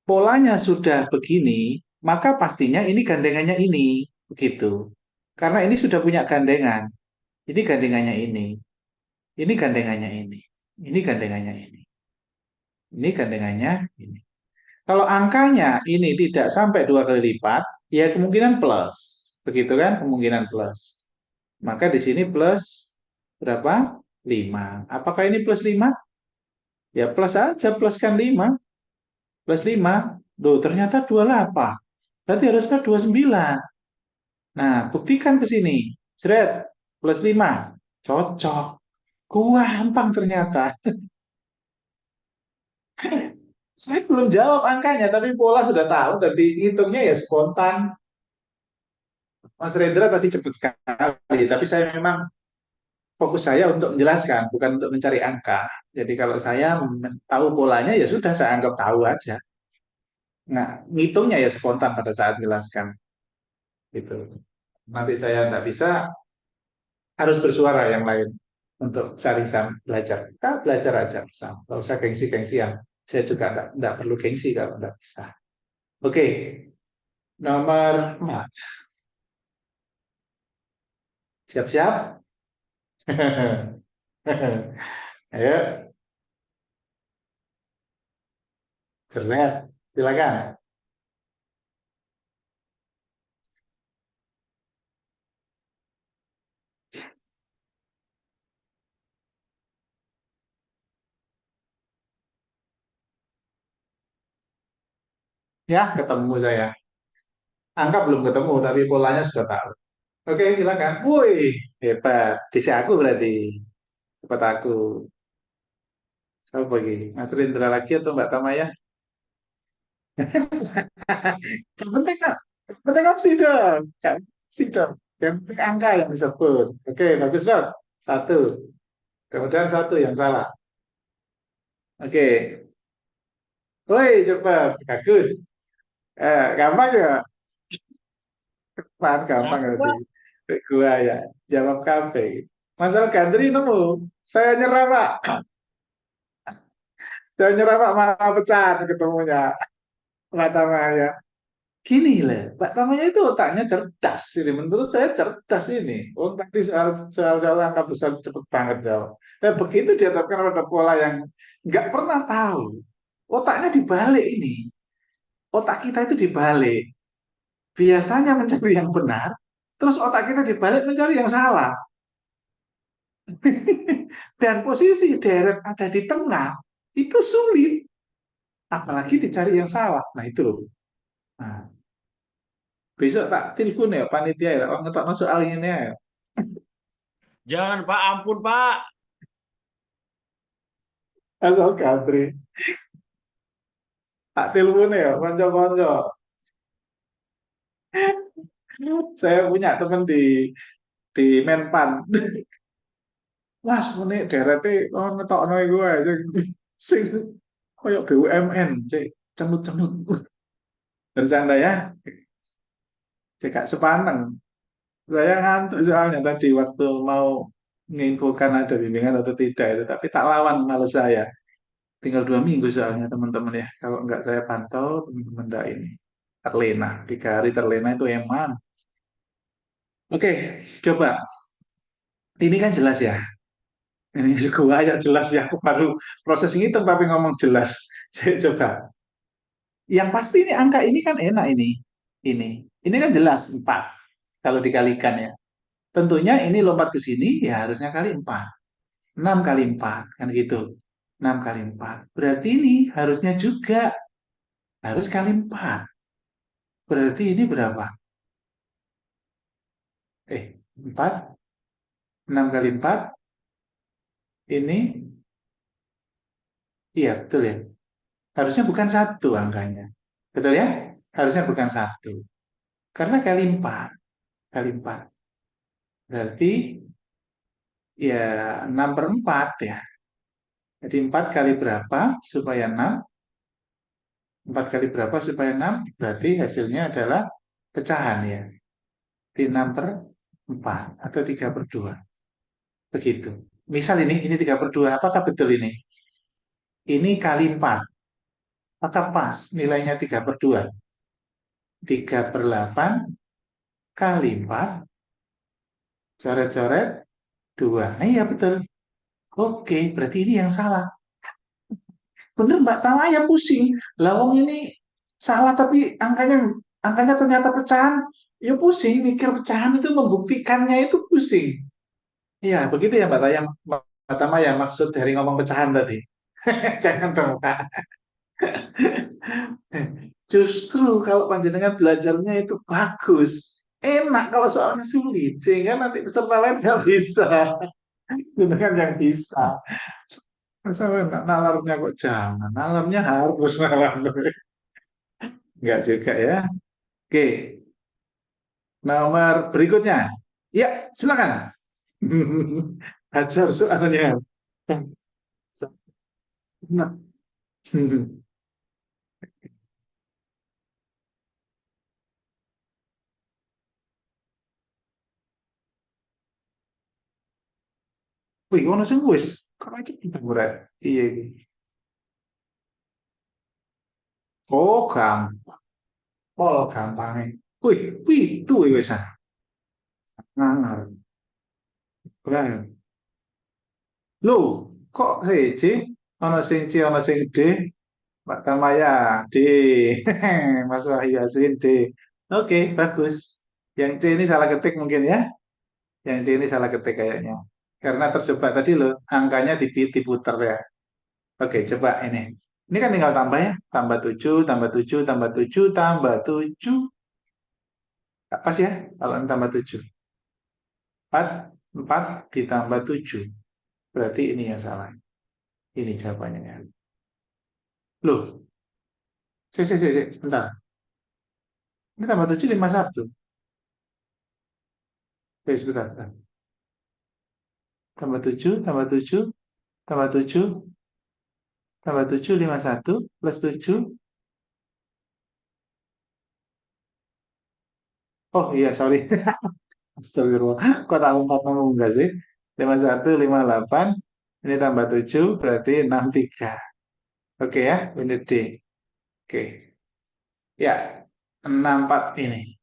polanya sudah begini, maka pastinya ini gandengannya ini. Begitu. Karena ini sudah punya gandengan. Ini gandengannya ini. Ini gandengannya ini. Ini gandengannya ini. Ini gandengannya ini. Kalau angkanya ini tidak sampai dua kali lipat, ya kemungkinan plus. Begitu kan? Kemungkinan plus. Maka di sini plus berapa? 5. Apakah ini plus 5? Ya plus aja, pluskan 5. Plus 5. Duh, ternyata 28. Berarti harusnya 29. Nah, buktikan ke sini. Seret, plus 5. Cocok. Gampang ternyata. Saya belum jawab angkanya, tapi pola sudah tahu. Tapi hitungnya ya spontan. Mas Rendra tadi cepat sekali, tapi saya memang fokus saya untuk menjelaskan, bukan untuk mencari angka. Jadi kalau saya tahu polanya ya sudah saya anggap tahu aja. Nah, ngitungnya ya spontan pada saat menjelaskan gitu. Nanti saya nggak bisa harus bersuara yang lain untuk saling belajar. Kita belajar aja bersama. Kalau usah gengsi-gengsian. Saya juga nggak perlu gengsi kalau nggak bisa. Oke, nomor 4. Siap-siap? Ayo, seret. Silakan. Ya, ketemu saya. Angka belum ketemu, tapi polanya sudah tahu. Oke, silakan. Woi, hebat. Disi aku berarti. Cepat aku. Siapa lagi? Mas Rindra lagi atau Mbak Tamaya? Yang penting, yang penting opsi dong. Yang opsi dong. Yang penting angka yang disebut. Oke, bagus dong. Satu. Kemudian satu yang salah. Oke. Woi, cepat. Bagus. Gampang ya? Gampang Satu, berarti. Pak. Gua ya. Jawab kafe. Masalah Gandri nemu. Saya nyerah, Pak. Saya nyerah, Pak. Malah pecahan ketemunya. Mbak Tamaya. Gini lah, Mbak Tamaya itu otaknya cerdas ini. Menurut saya cerdas ini. Oh, tadi soal angka besar cepet banget jawab. Begitu dihadapkan pada pola yang nggak pernah tahu. Otaknya dibalik ini. Otak kita itu dibalik. Biasanya mencari yang benar, terus otak kita dibalik mencari yang salah. Dan posisi deret ada di tengah, itu sulit. Apalagi dicari yang salah. Nah itu loh. Nah, besok tak telepon ya panitia ya, oh, ngetok soal ini ya. Jangan, Pak. Ampun, Pak. Asal Gabri. Tak telepon ya, konco-konco. Saya punya teman di Menpan. Mas, ini daerahnya oh, ngetokno iku aja. Sing koyo BUMN, cek cemut-cemut. Bercanda ya, cek sepaneng. Saya ngantuk soalnya tadi waktu mau menginfokan ada bimbingan atau tidak itu, tapi tak lawan malas saya. Tinggal 2 minggu soalnya teman-teman ya. Kalau nggak saya pantau, teman-teman nggak ini. Terlena, 3 hari terlena itu eman. Oke, coba. Ini kan jelas ya. Ini gua ya jelas ya. Aku baru proses ngitung tapi ngomong jelas. Saya coba. Yang pasti ini angka ini kan enak ini. Ini. Ini kan jelas 4. Kalau dikalikan ya. Tentunya ini lompat ke sini ya harusnya kali 4. 6 kali 4 kan gitu. 6 kali 4. Berarti ini harusnya juga harus kali 4. Berarti ini berapa? 4, 6 kali 4, ini, iya betul ya. Harusnya bukan satu angkanya. Betul ya? Harusnya bukan satu. Karena kali 4. Kali 4. Berarti Ya, 6/4 ya. Jadi 4 kali berapa supaya 6? 4 kali berapa supaya 6? Berarti hasilnya adalah pecahan ya. Di 6/4 atau 3/2. Begitu. Misal ini 3/2. Apakah betul ini? Ini kali 4. Maka pas nilainya 3/2. 3/8 kali 4. Coret-coret 2. Nah, iya betul. Oke, berarti ini yang salah. Bener Mbak Tamaya pusing. Lawang ini salah tapi angkanya ternyata pecahan. Ya pusing, mikir pecahan itu membuktikannya itu pusing. Iya, begitu ya Mbak Tamaya maksud dari ngomong pecahan tadi. Jangan dong Pak. Justru kalau panjenengan belajarnya itu bagus. Enak kalau soalnya sulit. Sehingga nanti peserta lain nggak bisa. Jenengan yang bisa. Saya nalarnya kok jangan. Nalarnya harus nalar. Enggak juga ya. Oke, nomor berikutnya. Ya, silakan. Ajar soalnya. Nah. Wih, ono sing wis. Kok aja kita berat. Iya. Iya. Oh, gampang. Oh, gampang. Wih, wih, itu wis ah. Ngangar. Lah, Loh, kok C? Ono sing C, ono sing D. Mbak Tamaya, D. Mas Wahyu Yasin, D. Oke, bagus. Yang C ini salah ketik mungkin ya. Yang C ini salah ketik kayaknya. Karena terjebak tadi loh, angkanya diputar ya. Oke, coba ini. Ini kan tinggal tambah ya. Tambah 7, tambah 7, tambah 7, tambah 7. Pas ya, kalau ini tambah 7. 4, 4 ditambah 7. Berarti ini yang salah. Ini jawabannya ya. Loh, sebentar. Ini tambah 7, 51. Sebentar, sebentar. Tambah 7, tambah 7, tambah 7, tambah 7, 51, plus 7. Oh iya, sorry. Astagfirullah. Kok tak empat ngomong enggak sih? 51, 58. Ini tambah 7, berarti 63. Oke ya, ini D. Oke. Ya, 64 ini.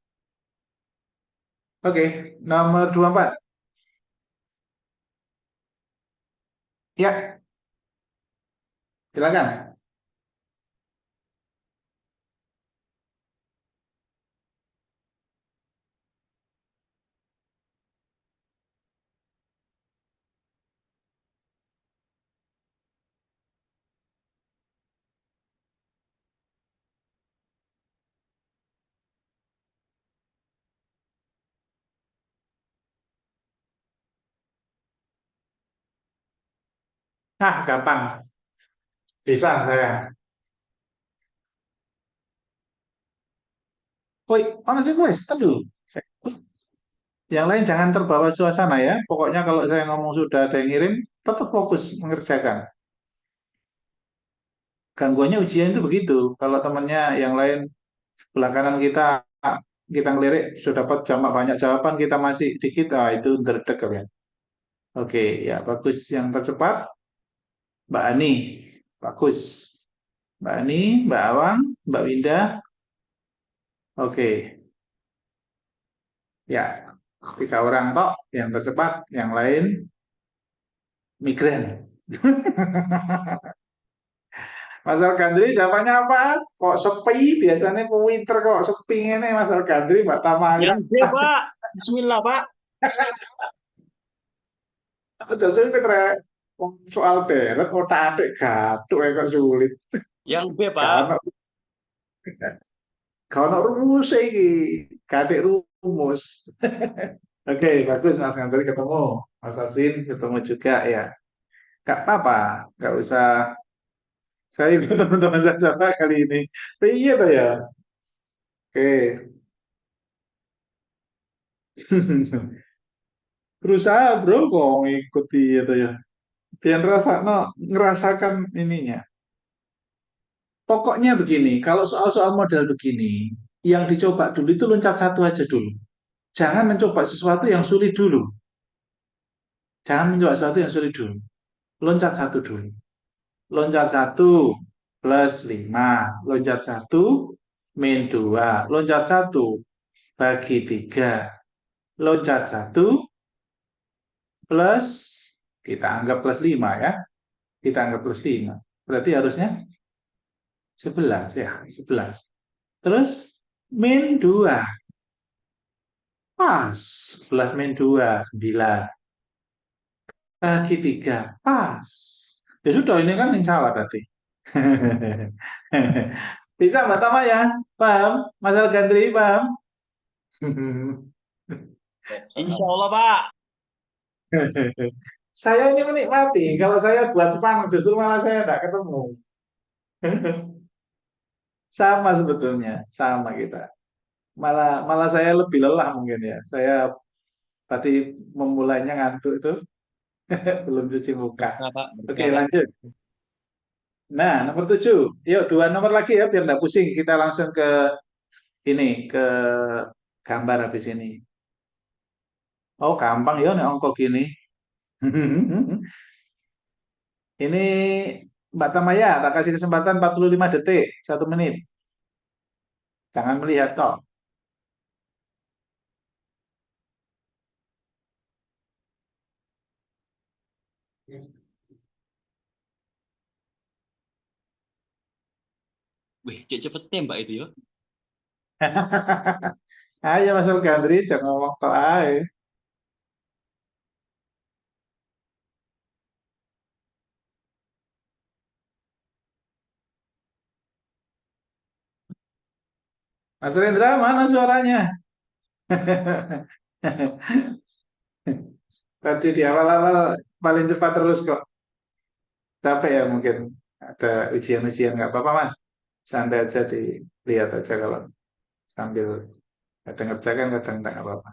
Oke, nomor 24. Ya, silakan. Nah, gampang. Bisa saya. Woi, mana sih gue? Teduh. Yang lain jangan terbawa suasana ya. Pokoknya kalau saya ngomong sudah ada yang ngirim, tetap fokus mengerjakan. Gangguannya ujian itu begitu. Kalau temannya yang lain sebelah kanan kita ngelirik sudah dapat banyak jawaban kita masih dikit, itu ndredeg ya. Oke, ya bagus. Yang tercepat Mbak Ani, bagus. Mbak Ani, Mbak Awang, Mbak Winda. Oke, ya 3 orang tok yang tercepat, yang lain migran. Mas Al-Gandri jawabannya apa? Kok sepi? Biasanya winter kok sepi ini Mas Al-Gandri, Mbak Tamaya. Yang B, Pak. Bismillah, Pak. Udah sulit Rek. Soal deret otak-atik gatuk kok sulit. Yang B, Pak. Karena kalau rumus iki, gatik rumus. Oke, bagus Mas Gandri ketemu. Mas Asin ketemu juga ya. Gak apa-apa, gak usah. Saya ikut teman-teman saja kali ini. Tapi iya tuh ya. Oke. Berusaha bro kok ngikuti itu ya. Biar rasa no, ngerasakan ininya. Pokoknya begini, kalau soal-soal model begini, yang dicoba dulu itu loncat satu aja dulu. Jangan mencoba sesuatu yang sulit dulu. Jangan mencoba sesuatu yang sulit dulu. Loncat satu dulu. Loncat satu plus 5. Loncat satu min 2. Loncat satu bagi 3. Loncat satu plus, kita anggap plus 5 ya. Kita anggap plus 5. Berarti harusnya 11 ya. 11. Terus min 2. Pas. 11 min 2. 9. Bagi 3. Pas. Ya sudah, ini kan yang salah tadi. Bisa Mbak Tama ya? Paham? Masalah gantri, paham? Insya Allah, Pak. Saya ini menikmati. Kalau saya buat fun, justru malah saya tidak ketemu. Sama sebetulnya, sama kita. Malah malah saya lebih lelah mungkin ya. Saya tadi memulainya ngantuk itu, belum cuci muka. Berkah, Pak. Oke, Berkah, Pak. lanjut. Nah, nomor 7. Yuk, dua nomor lagi ya, biar nggak pusing. Kita langsung ke ini, ke gambar habis ini. Oh, gampang ya, nih ongkok gini. Ini Mbak Tamaya, tak kasih kesempatan 45 detik, 1 menit. Jangan melihat toh. Wih, cepet tembak itu ya. Ayo Mas Gandri, jangan ngomong toh ae. Mas Rendra, mana suaranya? Tadi di awal-awal paling cepat terus kok. Capek ya mungkin. Ada ujian-ujian, nggak apa-apa Mas. Santai aja dilihat aja kalau sambil kadang ngerjakan, kadang nggak apa-apa.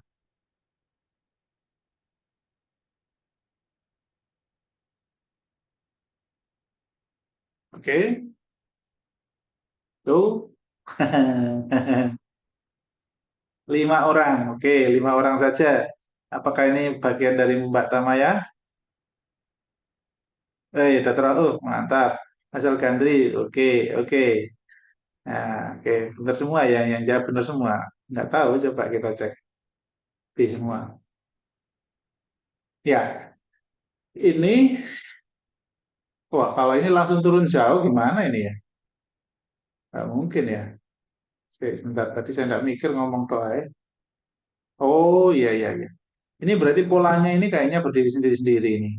Oke, tuh. 5 orang, oke, 5 orang saja. Apakah ini bagian dari Mbak Tamaya? Udah terlalu, mantap. Asal Gandri, oke, oke. Nah, oke, benar semua ya, yang jawab benar semua. Nggak tahu, coba kita cek di semua. Ya, ini, wah kalau ini langsung turun jauh gimana ini ya? Nggak mungkin ya. Sebentar, tadi saya nggak mikir ngomong doa ya. Oh iya, iya, iya. Ini berarti polanya ini kayaknya berdiri sendiri-sendiri ini.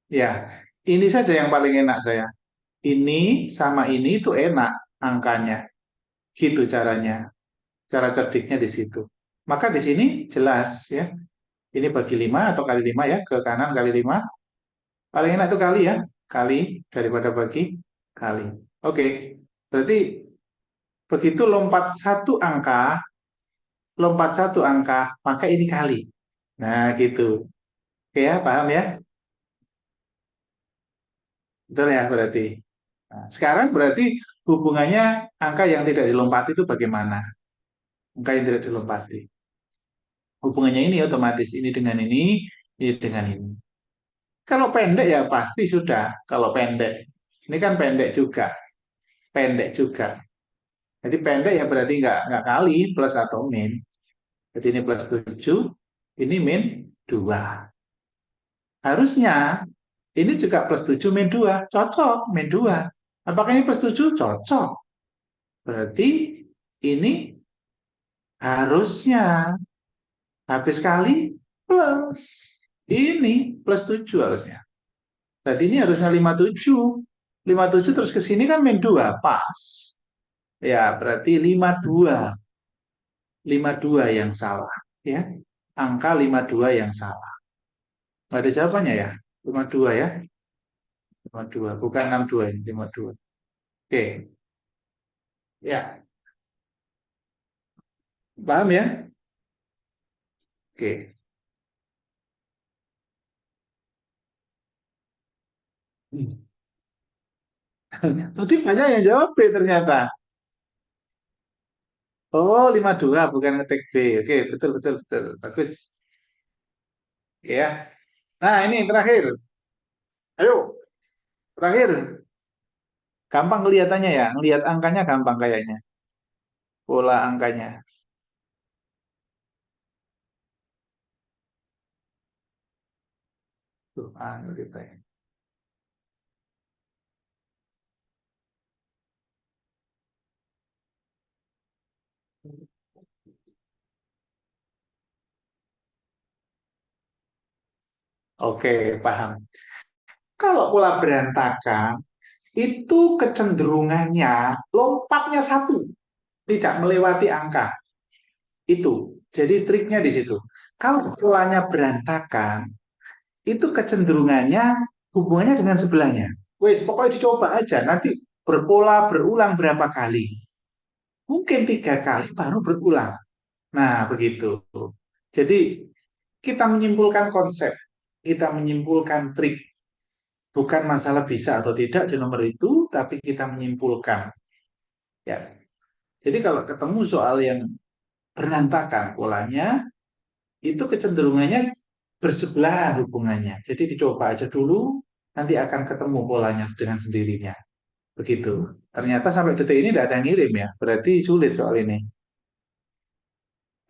Ya, ini saja yang paling enak saya. Ini sama ini itu enak angkanya. Gitu caranya. Cara cerdiknya di situ. Maka di sini jelas ya. Ini bagi 5 atau kali 5 ya. Ke kanan kali 5. Paling enak itu kali ya. Kali daripada bagi kali. Oke. Berarti begitu lompat satu angka, maka ini kali. Nah gitu. Oke ya, paham ya? Betul ya berarti. Nah, sekarang berarti hubungannya angka yang tidak dilompati itu bagaimana? Angka yang tidak dilompati. Hubungannya ini otomatis ini dengan ini. Kalau pendek ya pasti sudah. Kalau pendek, ini kan pendek juga. Jadi pendek ya berarti nggak kali plus atau min. Jadi ini plus 7, ini min 2. Harusnya ini juga plus 7 min 2, cocok min 2. Apakah ini plus 7? Cocok. Berarti ini harusnya habis kali plus. Ini plus 7 harusnya. Berarti ini harusnya 57. 57 terus ke sini kan min 2, pas. Ya, berarti 52. 52 yang salah. Ya, angka 52 yang salah. Nggak ada jawabannya ya? 52 ya? 52, bukan 62 ini, 52. Oke, ya. Paham ya? Oke. Tadi banyak yang jawab B ternyata. Oh, 52 bukan ngetik B. Oke, betul, betul, betul. Bagus. Ya. Nah, ini terakhir. Ayo, terakhir. Gampang kelihatannya ya. Ngelihat angkanya gampang kayaknya. Pola angkanya. Tuh, kita ya. Oke, paham. Kalau pola berantakan, itu kecenderungannya lompatnya satu, tidak melewati angka. Itu. Jadi triknya di situ. Kalau polanya berantakan, itu kecenderungannya hubungannya dengan sebelahnya. Wes, pokoknya dicoba aja. Nanti berpola berulang berapa kali. Mungkin 3 kali baru berulang. Nah, begitu. Jadi kita menyimpulkan konsep, kita menyimpulkan trik. Bukan masalah bisa atau tidak di nomor itu, tapi kita menyimpulkan. Ya. Jadi kalau ketemu soal yang berantakan polanya, itu kecenderungannya bersebelahan hubungannya. Jadi dicoba aja dulu, nanti akan ketemu polanya dengan sendirinya. Begitu. Ternyata sampai detik ini tidak ada yang ngirim ya. Berarti sulit soal ini.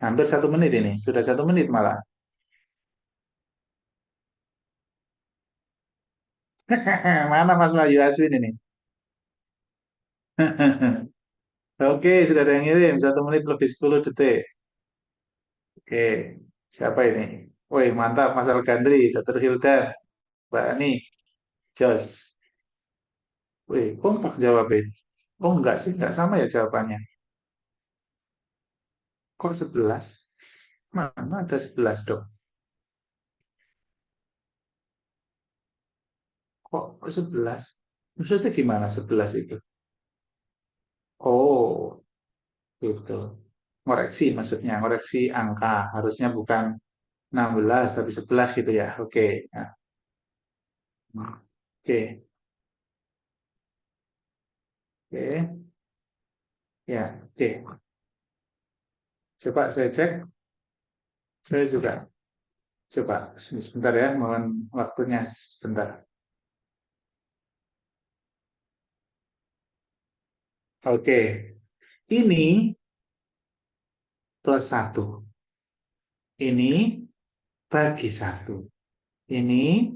Hampir 1 menit ini. Sudah 1 menit malah. Mana Mas Wahyu Aswin ini? Oke, sudah ada yang ngirim. 1 menit lebih 10 detik. Oke, siapa ini? Woi, mantap. Mas Algandri, Dr. Hilda, Mbak Ani, Jos. Wih, kompak jawabnya. Oh, enggak sih. Enggak sama ya jawabannya. Kok 11? Mana ada 11 dong? Kok 11? Maksudnya gimana 11 itu? Oh, gitu. Ngoreksi maksudnya, ngoreksi angka. Harusnya bukan 16 tapi 11 gitu ya. Oke. Nah, oke. Oke. Ya, oke. Coba saya cek. Saya juga coba sebentar ya, mohon waktunya sebentar. Oke. Ini +1. Ini bagi 1. Ini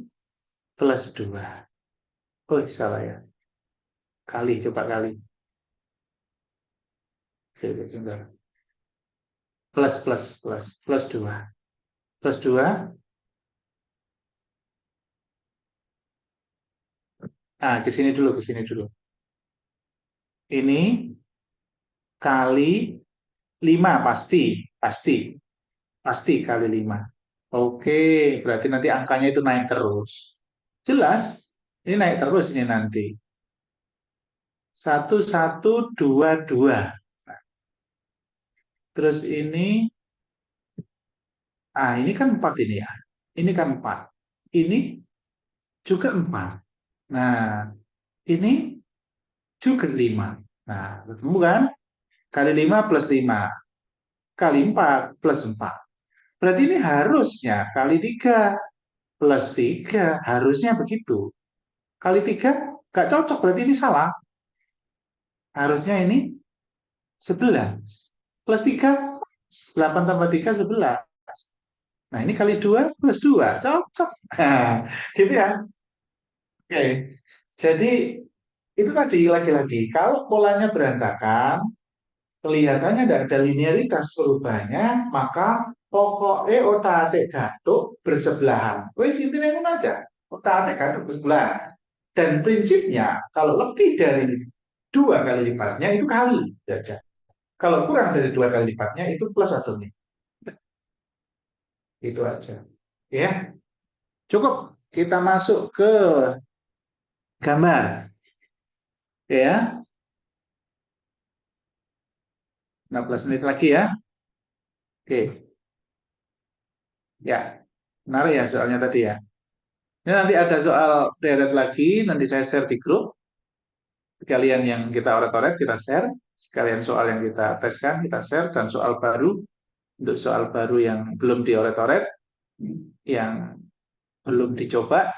+2. Oh, salah ya. Kali, coba kali. Saya sebentar. Plus 2. Plus 2. Nah, ke sini dulu, ke sini dulu. Ini kali 5 pasti. Pasti. Pasti kali 5. Oke, berarti nanti angkanya itu naik terus. Jelas, ini naik terus ini nanti. 1122. Terus ini kan 4 ini ya. Ini kan 4. Ini juga 4. Nah, ini juga 5. Nah, ketemu kan? Kali 5 plus 5. Kali 4 plus 4. Berarti ini harusnya kali 3 plus 3. Harusnya begitu. Kali 3 gak cocok, berarti ini salah. Harusnya ini 11. Plus 3, 8 tambah 3, 11. Nah, ini kali 2 plus 2. Cocok. Nah, gitu ya. Oke. Jadi, itu tadi lagi-lagi. Kalau polanya berantakan, kelihatannya tidak ada linearitas perubahannya, maka pokoknya otak-atik gatuk bersebelahan. Wes intinya itu aja. Otak-atik gatuk bersebelahan. Dan prinsipnya, kalau lebih dari 2 kali lipatnya, itu kali saja. Kalau kurang dari 2 kali lipatnya, itu plus atau minus. Itu aja. Ya, cukup. Kita masuk ke gambar. Ya, 15 menit lagi ya. Oke. Ya, menarik ya soalnya tadi ya. Ini nanti ada soal deret lagi, nanti saya share di grup. Sekalian yang kita oret-oret, kita share. Sekalian soal yang kita teskan, kita share. Dan soal baru, untuk soal baru yang belum dioret-oret, yang belum dicoba,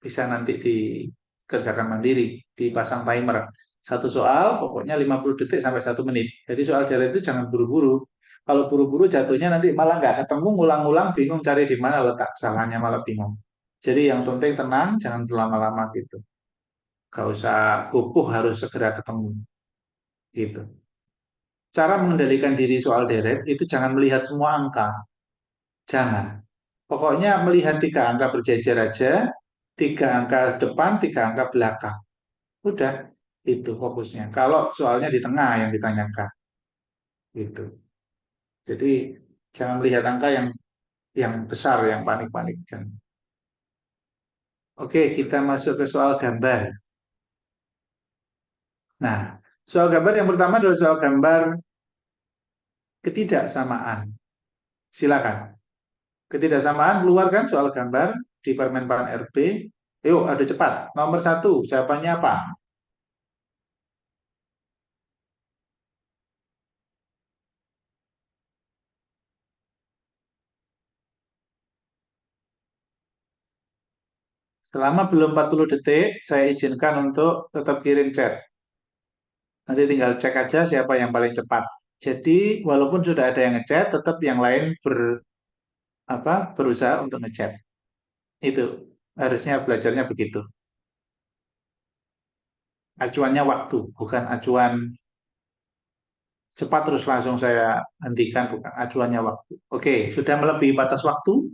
bisa nanti dikerjakan mandiri, dipasang timer. Satu soal, pokoknya 50 detik sampai 1 menit. Jadi soal deret itu jangan buru-buru. Kalau buru-buru jatuhnya nanti malah nggak ketemu, ngulang-ngulang, bingung cari di mana letak kesalahannya, malah bingung. Jadi yang penting tenang, jangan berlama-lama gitu. Gak usah kukuh harus segera ketemu gitu. Cara mengendalikan diri soal deret itu jangan melihat semua angka. Jangan. Pokoknya melihat 3 angka berjejer aja, 3 angka depan, 3 angka belakang. Udah, itu fokusnya. Kalau soalnya di tengah yang ditanyakan, gitu. Jadi jangan melihat angka yang besar, yang panik-panik. Oke, kita masuk ke soal gambar. Nah, soal gambar yang pertama adalah soal gambar ketidaksamaan. Silakan. Ketidaksamaan keluarkan soal gambar di Permenpan RB. Yuk, ada cepat. Nomor 1, jawabannya apa? Selama belum 40 detik, saya izinkan untuk tetap kirim chat. Nanti tinggal cek aja siapa yang paling cepat. Jadi, walaupun sudah ada yang ngechat, tetap yang lain berusaha untuk ngechat. Itu harusnya belajarnya begitu. Acuannya waktu, bukan acuan cepat terus langsung saya hentikan, bukan acuannya waktu. Oke, sudah melebihi batas waktu,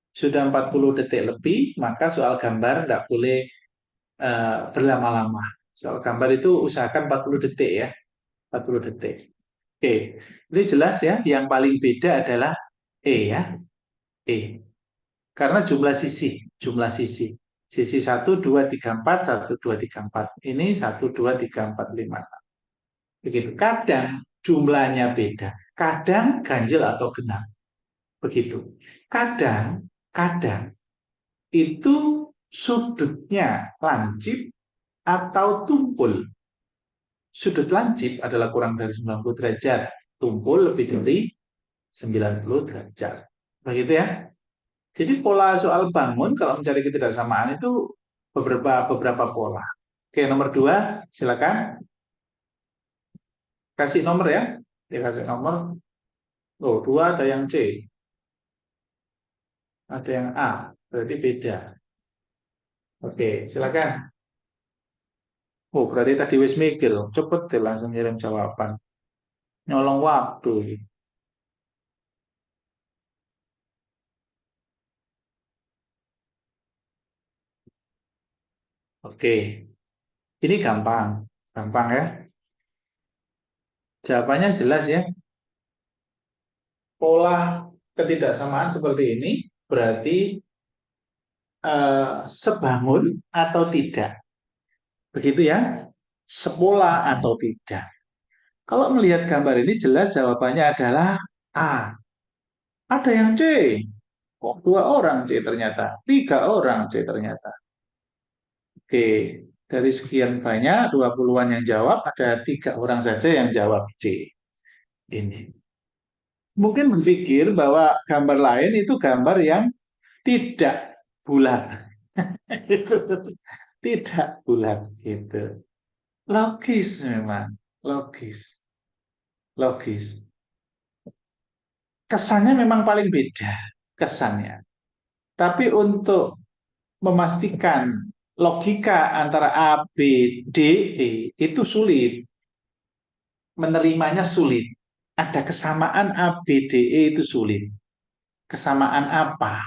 sudah 40 detik lebih, maka soal gambar tidak boleh berlama-lama. Soal gambar itu usahakan 40 detik ya, 40 detik. Oke, ini jelas ya, yang paling beda adalah E ya, E. Karena jumlah sisi. Sisi 1, 2, 3, 4, 1, 2, 3, 4. Ini 1, 2, 3, 4, 5. Begitu. Kadang jumlahnya beda. Kadang ganjil atau genap. Begitu. Kadang itu sudutnya lancip atau tumpul. Sudut lancip adalah kurang dari 90 derajat. Tumpul lebih dari 90 derajat. Begitu ya. Jadi pola soal bangun kalau mencari ketidaksamaan itu beberapa pola. Oke, nomor 2, silakan kasih nomor ya. Dikasih nomor. Oh, 2 ada yang C, ada yang A. Berarti beda. Oke, silakan. Oh, berarti tadi wis mikir. Cepet deh langsung ngirim jawaban. Nyolong waktu. Oke, ini gampang. Gampang ya. Jawabannya jelas ya. Pola ketidaksamaan seperti ini berarti sebangun atau tidak. Begitu ya. Sepola atau tidak. Kalau melihat gambar ini jelas jawabannya adalah A. Ada yang C. Kok 2 orang C ternyata? 3 orang C ternyata. Oke, dari sekian banyak 20-an yang jawab, ada 3 orang saja yang jawab C. Ini. Mungkin berpikir bahwa gambar lain itu gambar yang tidak bulat. Itu tidak bulat gitu. Logis memang, logis, logis. Kesannya memang paling beda, kesannya. Tapi untuk memastikan logika antara A, B, D, E itu sulit. Menerimanya sulit. Ada kesamaan A, B, D, E itu sulit. Kesamaan apa?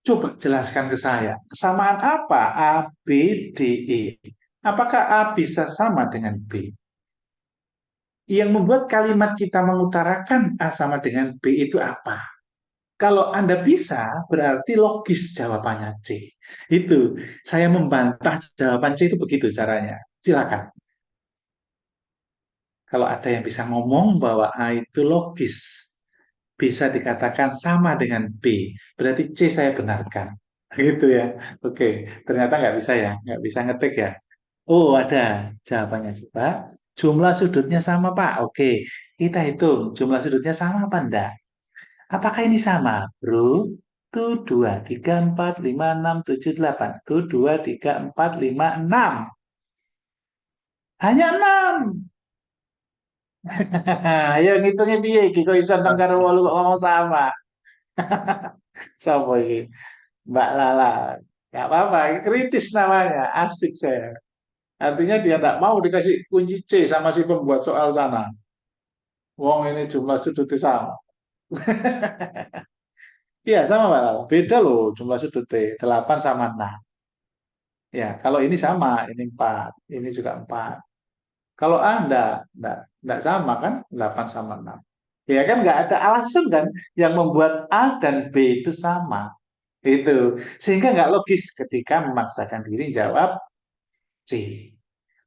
Coba jelaskan ke saya. Kesamaan apa A, B, D, E? Apakah A bisa sama dengan B? Yang membuat kalimat kita mengutarakan A sama dengan B itu apa? Kalau Anda bisa, berarti logis jawabannya C. Itu, saya membantah jawaban C itu begitu caranya. Silakan. Kalau ada yang bisa ngomong bahwa A itu logis, bisa dikatakan sama dengan B. Berarti C saya benarkan. Gitu ya. Oke, ternyata nggak bisa ya. Nggak bisa ngetik ya. Oh, ada jawabannya coba. Jumlah sudutnya sama, Pak. Oke, kita hitung. Jumlah sudutnya sama apa enggak? Apakah ini sama, bro? Tuh, 2, 3, 4, 5, 6, 7, 8. Tuh, 2, 3, 4, 5, 6. Hanya 6. Ayo ngitungnya piye iki kok iso 6 karo 8 kok ngomong sama. Sopo iki? Mbak Lala. Gak apa-apa, kritis namanya. Asik saya. Artinya dia tidak mau dikasih kunci C sama si pembuat soal sana. Wong ini jumlah sudutnya sama. Iya, sama Mbak Lala. Beda loh jumlah sudutnya. 8 sama 6. Ya, kalau ini sama, ini 4. Ini juga 4. Kalau A enggak sama kan? 8 sama 6. Ya kan nggak ada alasan kan yang membuat A dan B itu sama. Itu. Sehingga nggak logis ketika memaksakan diri jawab C.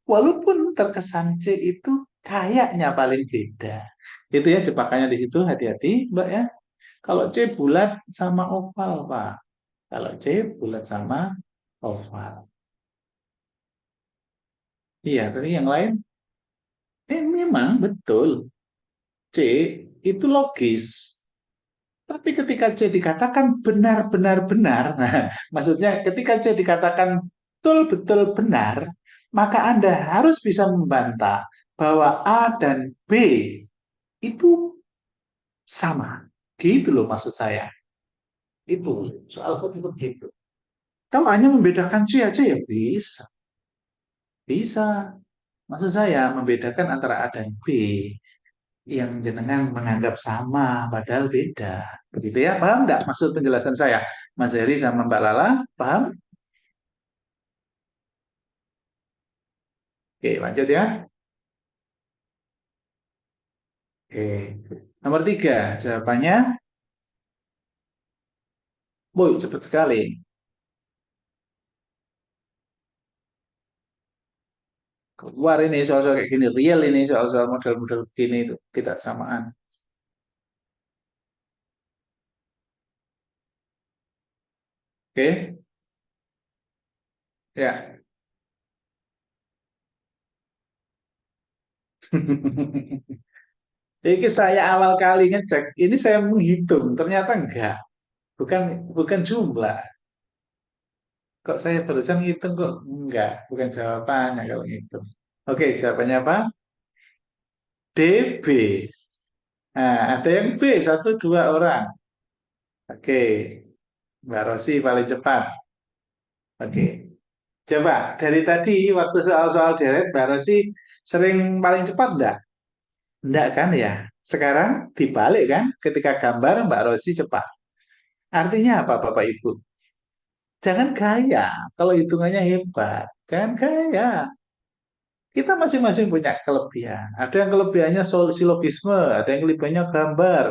Walaupun terkesan C itu kayaknya paling beda. Itu ya jebakannya di situ, hati-hati Mbak ya. Kalau C bulat sama oval, Pak. Kalau C bulat sama oval. Iya, tapi yang lain, memang betul. C itu logis. Tapi ketika C dikatakan benar-benar benar, nah, maksudnya ketika C dikatakan betul-betul benar, maka Anda harus bisa membantah bahwa A dan B itu sama. Gitu loh maksud saya. Itu soal kode gitu. Kalau hanya membedakan C aja ya bisa. Bisa. Maksud saya membedakan antara A dan B yang jenengan menganggap sama padahal beda. Begitu ya, paham nggak maksud penjelasan saya? Mas Heri sama Mbak Lala, paham? Oke, lanjut ya. Oke. Nomor 3, jawabannya, boy, cepat sekali. Keluar ini soal-soal kayak gini, real ini soal-soal model-model begini itu tidak samaan. Oke, ya. Ini saya awal kali ngecek, ini saya menghitung, ternyata enggak. Bukan bukan jumlah. Kok saya barusan ngitung kok enggak, bukan jawabannya kalau ngitung. Oke, jawabannya apa? DB. Nah, ada yang B, satu dua orang. Oke, Mbak Rosi paling cepat. Oke, coba dari tadi waktu soal-soal deret, Mbak Rosi sering paling cepat enggak? Enggak kan ya? Sekarang dibalik kan? Ketika gambar Mbak Rosi cepat. Artinya apa Bapak Ibu? Jangan gaya kalau hitungannya hebat. Jangan gaya. Kita masing-masing punya kelebihan. Ada yang kelebihannya silogisme, ada yang kelebihannya gambar,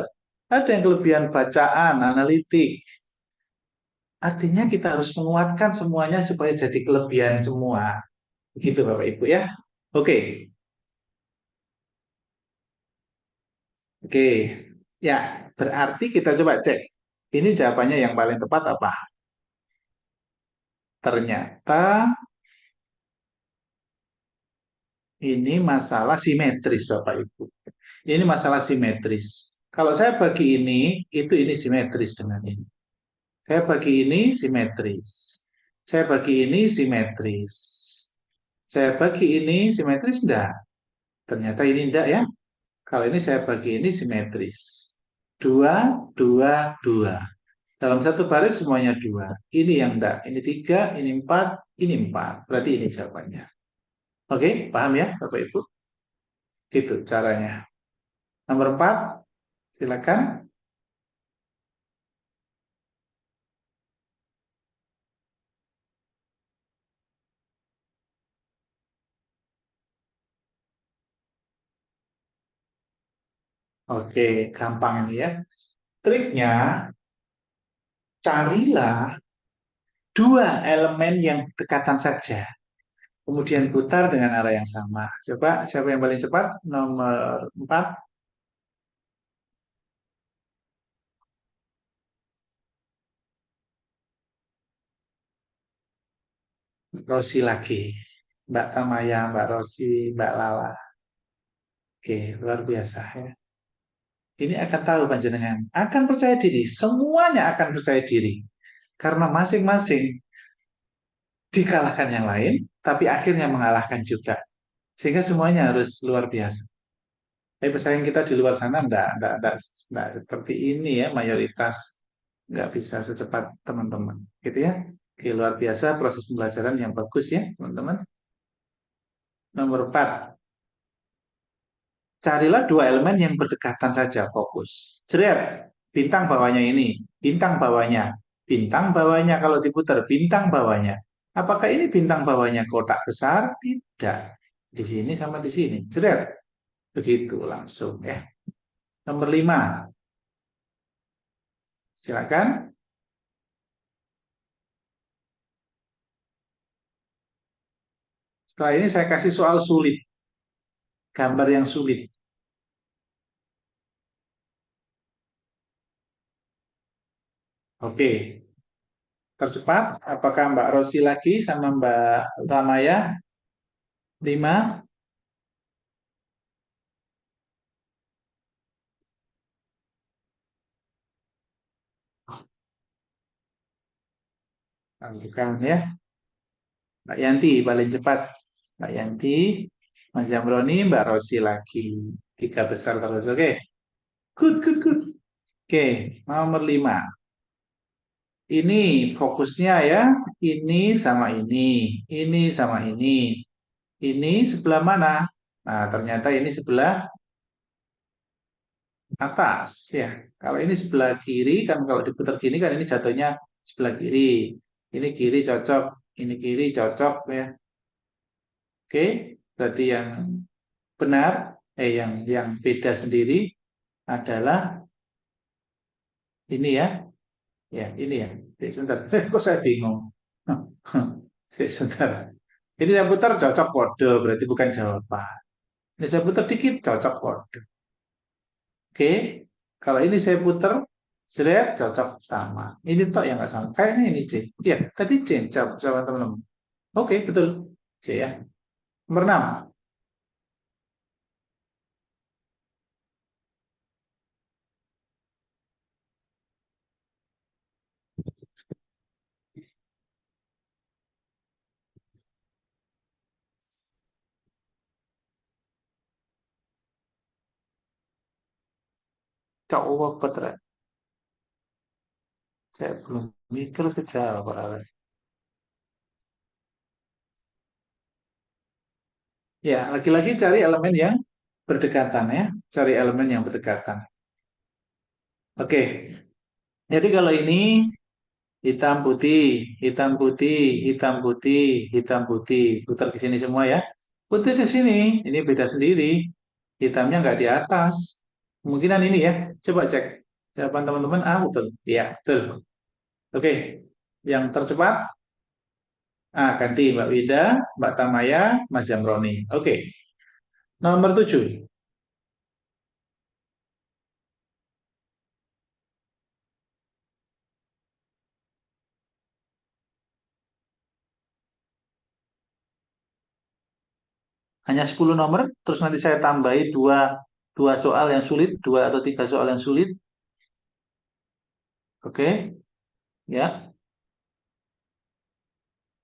ada yang kelebihan bacaan, analitik. Artinya kita harus menguatkan semuanya supaya jadi kelebihan semua. Begitu Bapak Ibu ya. Oke, oke. Ya, berarti kita coba cek. Ini jawabannya yang paling tepat apa? Ternyata ini masalah simetris Bapak Ibu. Ini masalah simetris. Kalau saya bagi ini simetris dengan ini. Saya bagi ini simetris. Saya bagi ini simetris. Saya bagi ini simetris enggak? Ternyata ini enggak ya. Kalau ini saya bagi ini simetris. Dua, dua, dua. Dalam satu baris semuanya dua. Ini yang enggak. Ini tiga, ini empat, ini empat. Berarti ini jawabannya. Oke, paham ya Bapak Ibu? Gitu caranya. Nomor empat, silakan. Oke, gampang ini ya. Triknya, carilah dua elemen yang dekatan saja. Kemudian putar dengan arah yang sama. Coba siapa yang paling cepat? Nomor 4. Rosi lagi. Mbak Tamaya, Mbak Rosi, Mbak Lala. Oke, luar biasa ya. Ini akan tahu panjenengan. Akan percaya diri. Semuanya akan percaya diri. Karena masing-masing dikalahkan yang lain, tapi akhirnya mengalahkan juga. Sehingga semuanya harus luar biasa. Tapi pesaing kita di luar sana enggak seperti ini ya, mayoritas nggak bisa secepat teman-teman. Gitu ya. Oke, luar biasa proses pembelajaran yang bagus ya, teman-teman. Nomor 4. Carilah dua elemen yang berdekatan saja, fokus. Jeret, bintang bawahnya ini, bintang bawahnya, bintang bawahnya kalau diputar, bintang bawahnya. Apakah ini bintang bawahnya kotak besar? Tidak. Di sini sama di sini. Jeret. Begitu langsung ya. Nomor 5. Silakan. Setelah ini saya kasih soal sulit, gambar yang sulit. Oke, tercepat. Apakah Mbak Rosi lagi sama Mbak Tamaya? 5. Lanjutkan ya. Mbak Yanti paling cepat. Mbak Yanti, Mas Jamroni, Mbak Rosi lagi. Tiga besar terus. Oke. Good, good, good. Oke, nomor 5. Ini fokusnya ya. Ini sama ini sama ini. Ini sebelah mana? Nah, ternyata ini sebelah atas ya. Kalau ini sebelah kiri kan kalau diputar gini kan ini jatuhnya sebelah kiri. Ini kiri cocok, ini kiri cocok ya. Oke, berarti yang benar yang beda sendiri adalah ini ya. Ya, ini ya. Sebentar. Kok saya bingung? Sebentar. Ini saya putar cocok kode, berarti bukan jawaban. Ini saya putar dikit cocok kode. Oke, kalau ini saya putar, seret cocok sama. Ini toh yang nggak sama. Kayaknya ini C. Iya, tadi C. Jawab teman-teman. Oke, betul. C ya. Nomor 6. Coba putar. Saya belum mikir sejauh Pak. Ya, lagi-lagi cari elemen yang berdekatan ya. Cari elemen yang berdekatan. Oke, jadi kalau ini hitam putih, hitam putih, hitam putih, hitam putih. Putar ke sini semua ya. Putih ke sini, ini beda sendiri. Hitamnya nggak di atas. Kemungkinan ini ya. Coba cek. Jawaban teman-teman, betul. Iya, betul. Oke, yang tercepat, ganti Mbak Wida, Mbak Tamaya, Mas Jamroni. Oke, nomor 7. Hanya 10 nomor, terus nanti saya tambahi dua soal yang sulit, dua atau tiga soal yang sulit. Oke, ya.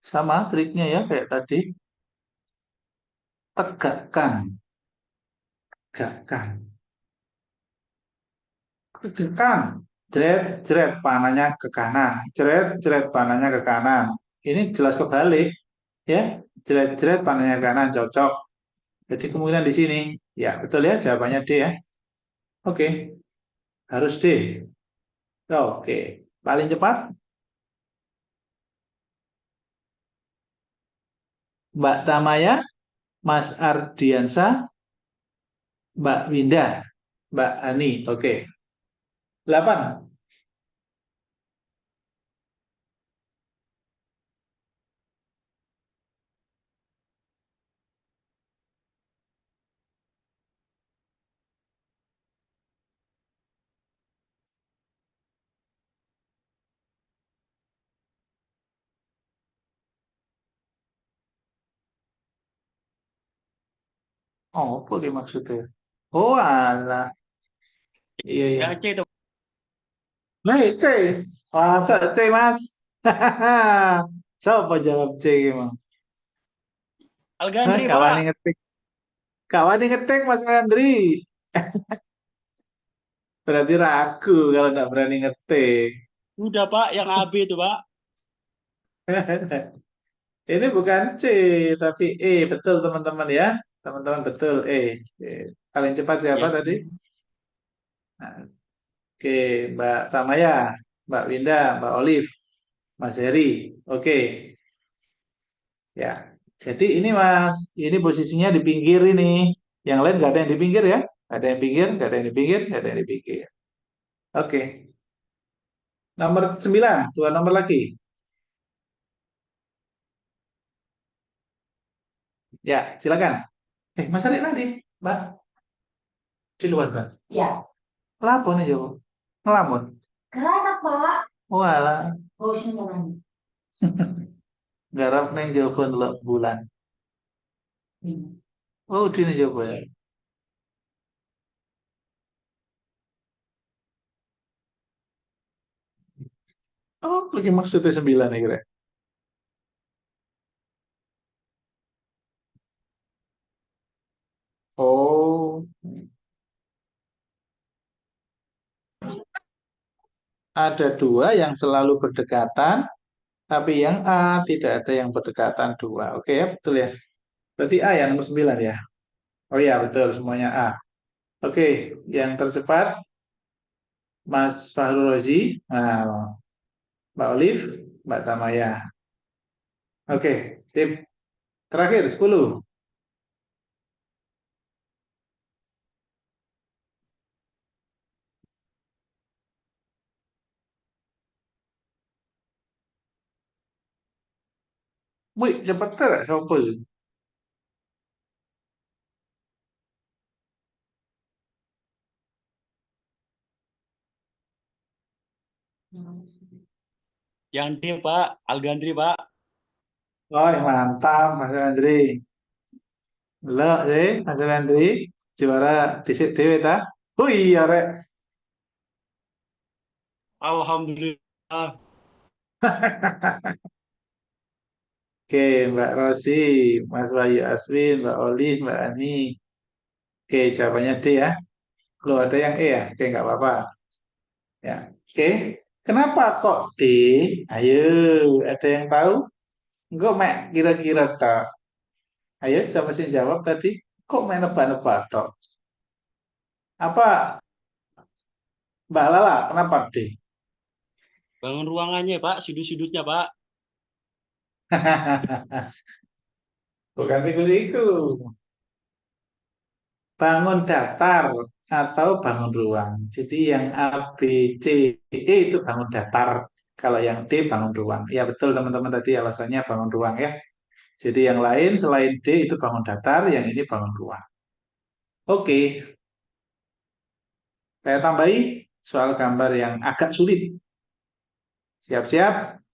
Sama triknya ya, kayak tadi. Tegakkan, tegakkan, tegakkan. Jeret, jeret, panahnya ke kanan. Jeret, jeret, panahnya ke kanan. Ini jelas kebalik, ya. Jeret, jeret, panahnya ke kanan, cocok. Jadi kemungkinan di sini. Ya, betul ya, jawabannya D ya. Oke, harus D. Oke, paling cepat Mbak Tamaya, Mas Ardiansa, Mbak Winda, Mbak Ani. Oke, 8. Oh, apa ki maksudnya? Oh, alah. Iya, iya. Yang C itu. Nih, C. Masa C, Mas? Siapa jawab C emang? Hah, Algandri, kawan Pak. ngetik. Kawan ngetik, Mas Andri. Berarti ragu kalau nggak berani ngetik. Udah, Pak. Yang AB itu, Pak. Ini bukan C, tapi E. Betul, teman-teman ya. Teman-teman, betul. E. E. Paling cepat siapa Yes. tadi? Nah, oke, Mbak Tamaya, Mbak Winda, Mbak Olive, Mas Heri. Oke, ya. Jadi ini Mas, ini posisinya di pinggir ini. Yang lain nggak ada yang di pinggir ya? Nggak ada yang pinggir, nggak ada yang di pinggir, nggak ada yang di pinggir. Oke, nomor 9, dua nomor lagi. Ya, silakan. Mas Ari nanti, Mbak, di luar, Mbak. Ya. Lapor nih, Jo. Ngelamun. Kenapa, Pak? Walah. Oh, sini. Garap neng telepon lo bulan. Oh, di nih coba ya. Oh, lagi maksudnya 9 nih kira. Oh, ada dua yang selalu berdekatan, tapi yang A tidak ada yang berdekatan dua. Oke ya, betul ya. Berarti A yang nomor 9 ya. Oh iya, betul semuanya A. Oke, yang tercepat Mas Fahru Rozi, nah, Mbak Olive, Mbak Tamaya. Oke, tip terakhir 10. Wih, cepet ter, sopo. Yang D, Pak. Algandri, Pak. Oh, mantap Mas Andri. Lo, Mas Andri, juara disik dewe ta? Oh iya, rek. Alhamdulillah. Oke, Mbak Rosi, Mas Wahyu Aswin, Mbak Oli, Mbak Ani. Oke, jawabannya D ya. Lo ada yang E ya? Oke, nggak apa-apa. Ya, oke. Kenapa kok D? Ayo, ada yang tahu? Enggak, Mek, kira-kira tak. Ayo, siapa sih yang jawab tadi? Kok main nebak-nebak tok? Apa Mbak Lala? Kenapa D? Bangun ruangannya, Pak. Sudut-sudutnya, Pak. Bukan siku-siku. Bangun datar atau bangun ruang. Jadi yang A, B, C, E itu bangun datar. Kalau yang D bangun ruang. Ya betul teman-teman tadi alasannya bangun ruang ya. Jadi yang lain selain D itu bangun datar, yang ini bangun ruang. Oke, saya tambahi soal gambar yang agak sulit. Siap-siap?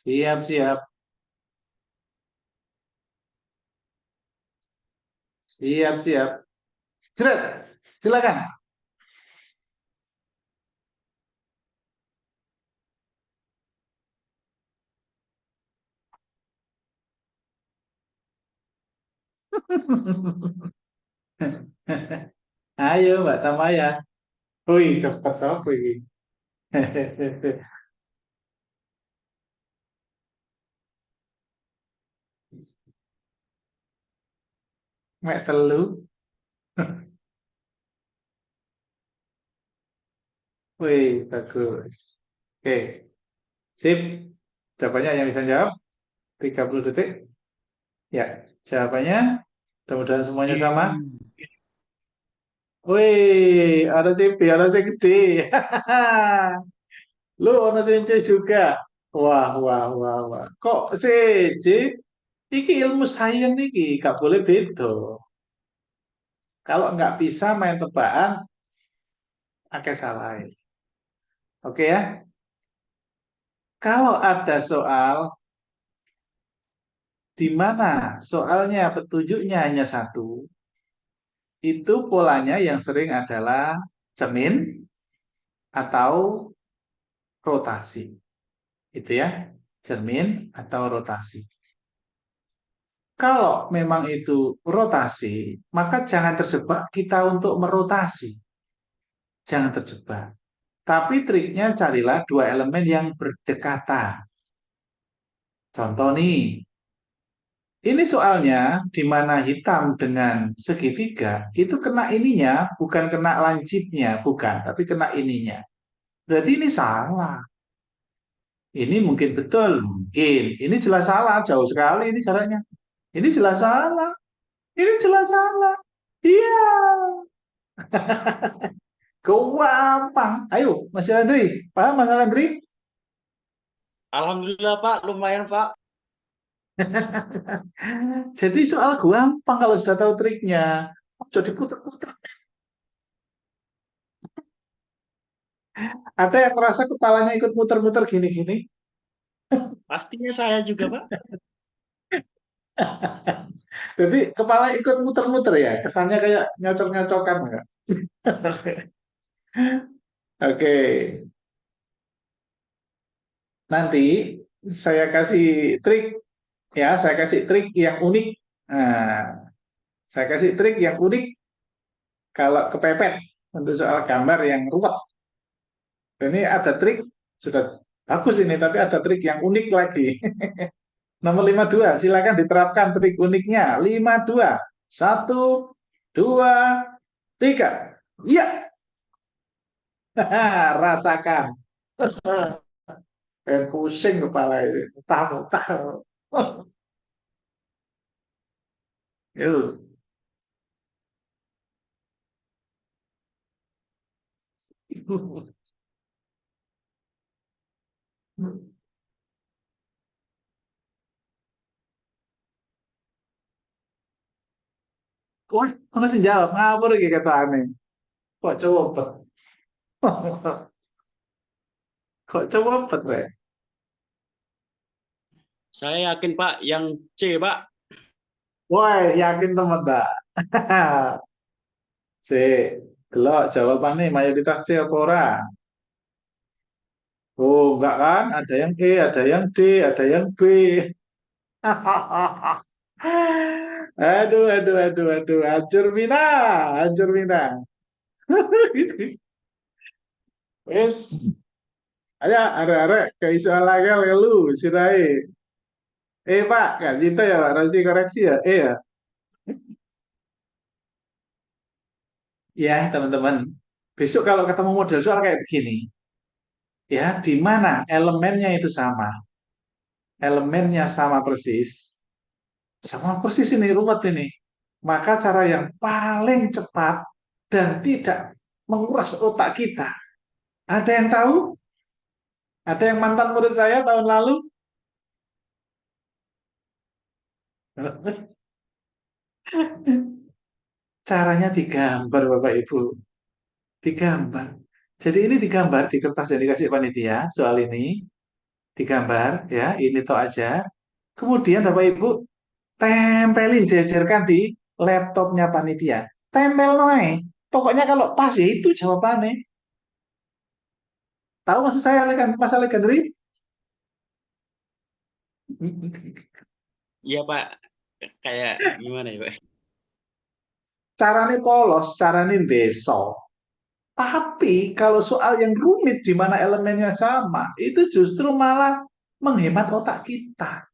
Siap-siap. Siap-siap. Seret, silakan. Ayo Mbak Tamaya. Wih, cepat siapa ini? Mek telu. Wih, bagus. Oke, sip. Jawabannya yang bisa jawab 30 detik. Ya, jawabannya mudah-mudahan semuanya sama. D. Wih, ada C, B, ada C gede. Lu ono sing C juga. Wah, wah, wah, wah. Kok C? Iki ilmu sains iki, gak boleh beda. Kalau nggak bisa main tebakan, akeh salah. Oke ya. Kalau ada soal di mana soalnya petunjuknya hanya satu, itu polanya yang sering adalah cermin atau rotasi. Itu ya, cermin atau rotasi. Kalau memang itu rotasi, maka jangan terjebak kita untuk merotasi. Jangan terjebak. Tapi triknya carilah dua elemen yang berdekatan. Contoh nih, ini soalnya di mana hitam dengan segitiga itu kena ininya, bukan kena lancipnya, bukan, tapi kena ininya. Berarti ini salah. Ini mungkin betul, mungkin. Ini jelas salah, jauh sekali ini jaraknya. Ini jelas salah, ini jelas salah. Iya, gampang. Ayo, Mas Andri, paham Mas Andri? Alhamdulillah Pak, lumayan Pak. Jadi soal gampang kalau sudah tahu triknya. Jadi puter-puter. Ada yang merasa kepalanya ikut muter-muter gini-gini? Pastinya saya juga Pak. Jadi kepala ikut muter-muter ya, kesannya kayak nyocok-nyocokan enggak? Oke, nanti saya kasih trik ya, saya kasih trik yang unik. Nah, saya kasih trik yang unik kalau kepepet untuk soal gambar yang ruwet. Ini ada trik sudah bagus ini, tapi ada trik yang unik lagi. Nomor 52, silakan diterapkan trik uniknya. 52, 1, 2, 3. Iya, rasakan. Pusing kepala ini. Muntah-muntah. Itu. Wah, langsung jawab. Ngapur iki kata aneh. Kok cepet? Kok cepet, Rek? Saya yakin Pak, yang C Pak. Woi, yakin teman tak? C. Delok jawabannya mayoritas C apa ora? Oh, enggak kan? Ada yang E, ada yang D, ada yang B. Aduh, aduh, aduh, aduh. Hancur Mina, hancur Mina. Wes, ayo, arek-arek, ke isu lagi lu, sirai. Pak, nggak cinta ya, Pak? Nasi koreksi ya? Ya. Ya, teman-teman. Besok kalau ketemu model soal kayak begini, ya, di mana elemennya itu sama, elemennya sama persis ini ruwet ini. Maka cara yang paling cepat dan tidak menguras otak kita. Ada yang tahu? Ada yang mantan murid saya tahun lalu? Caranya digambar, Bapak Ibu. Digambar. Jadi ini digambar di kertas yang dikasih panitia soal ini. Digambar, ya, ini toh aja. Kemudian Bapak Ibu tempelin, jejerkan di laptopnya panitia. Tempel noe. Pokoknya kalau pas ya itu jawabannya. Tahu maksud saya masalah Gandri? Iya Pak, kayak gimana ya Pak? Caranya polos, caranya besok. Tapi kalau soal yang rumit di mana elemennya sama, itu justru malah menghemat otak kita.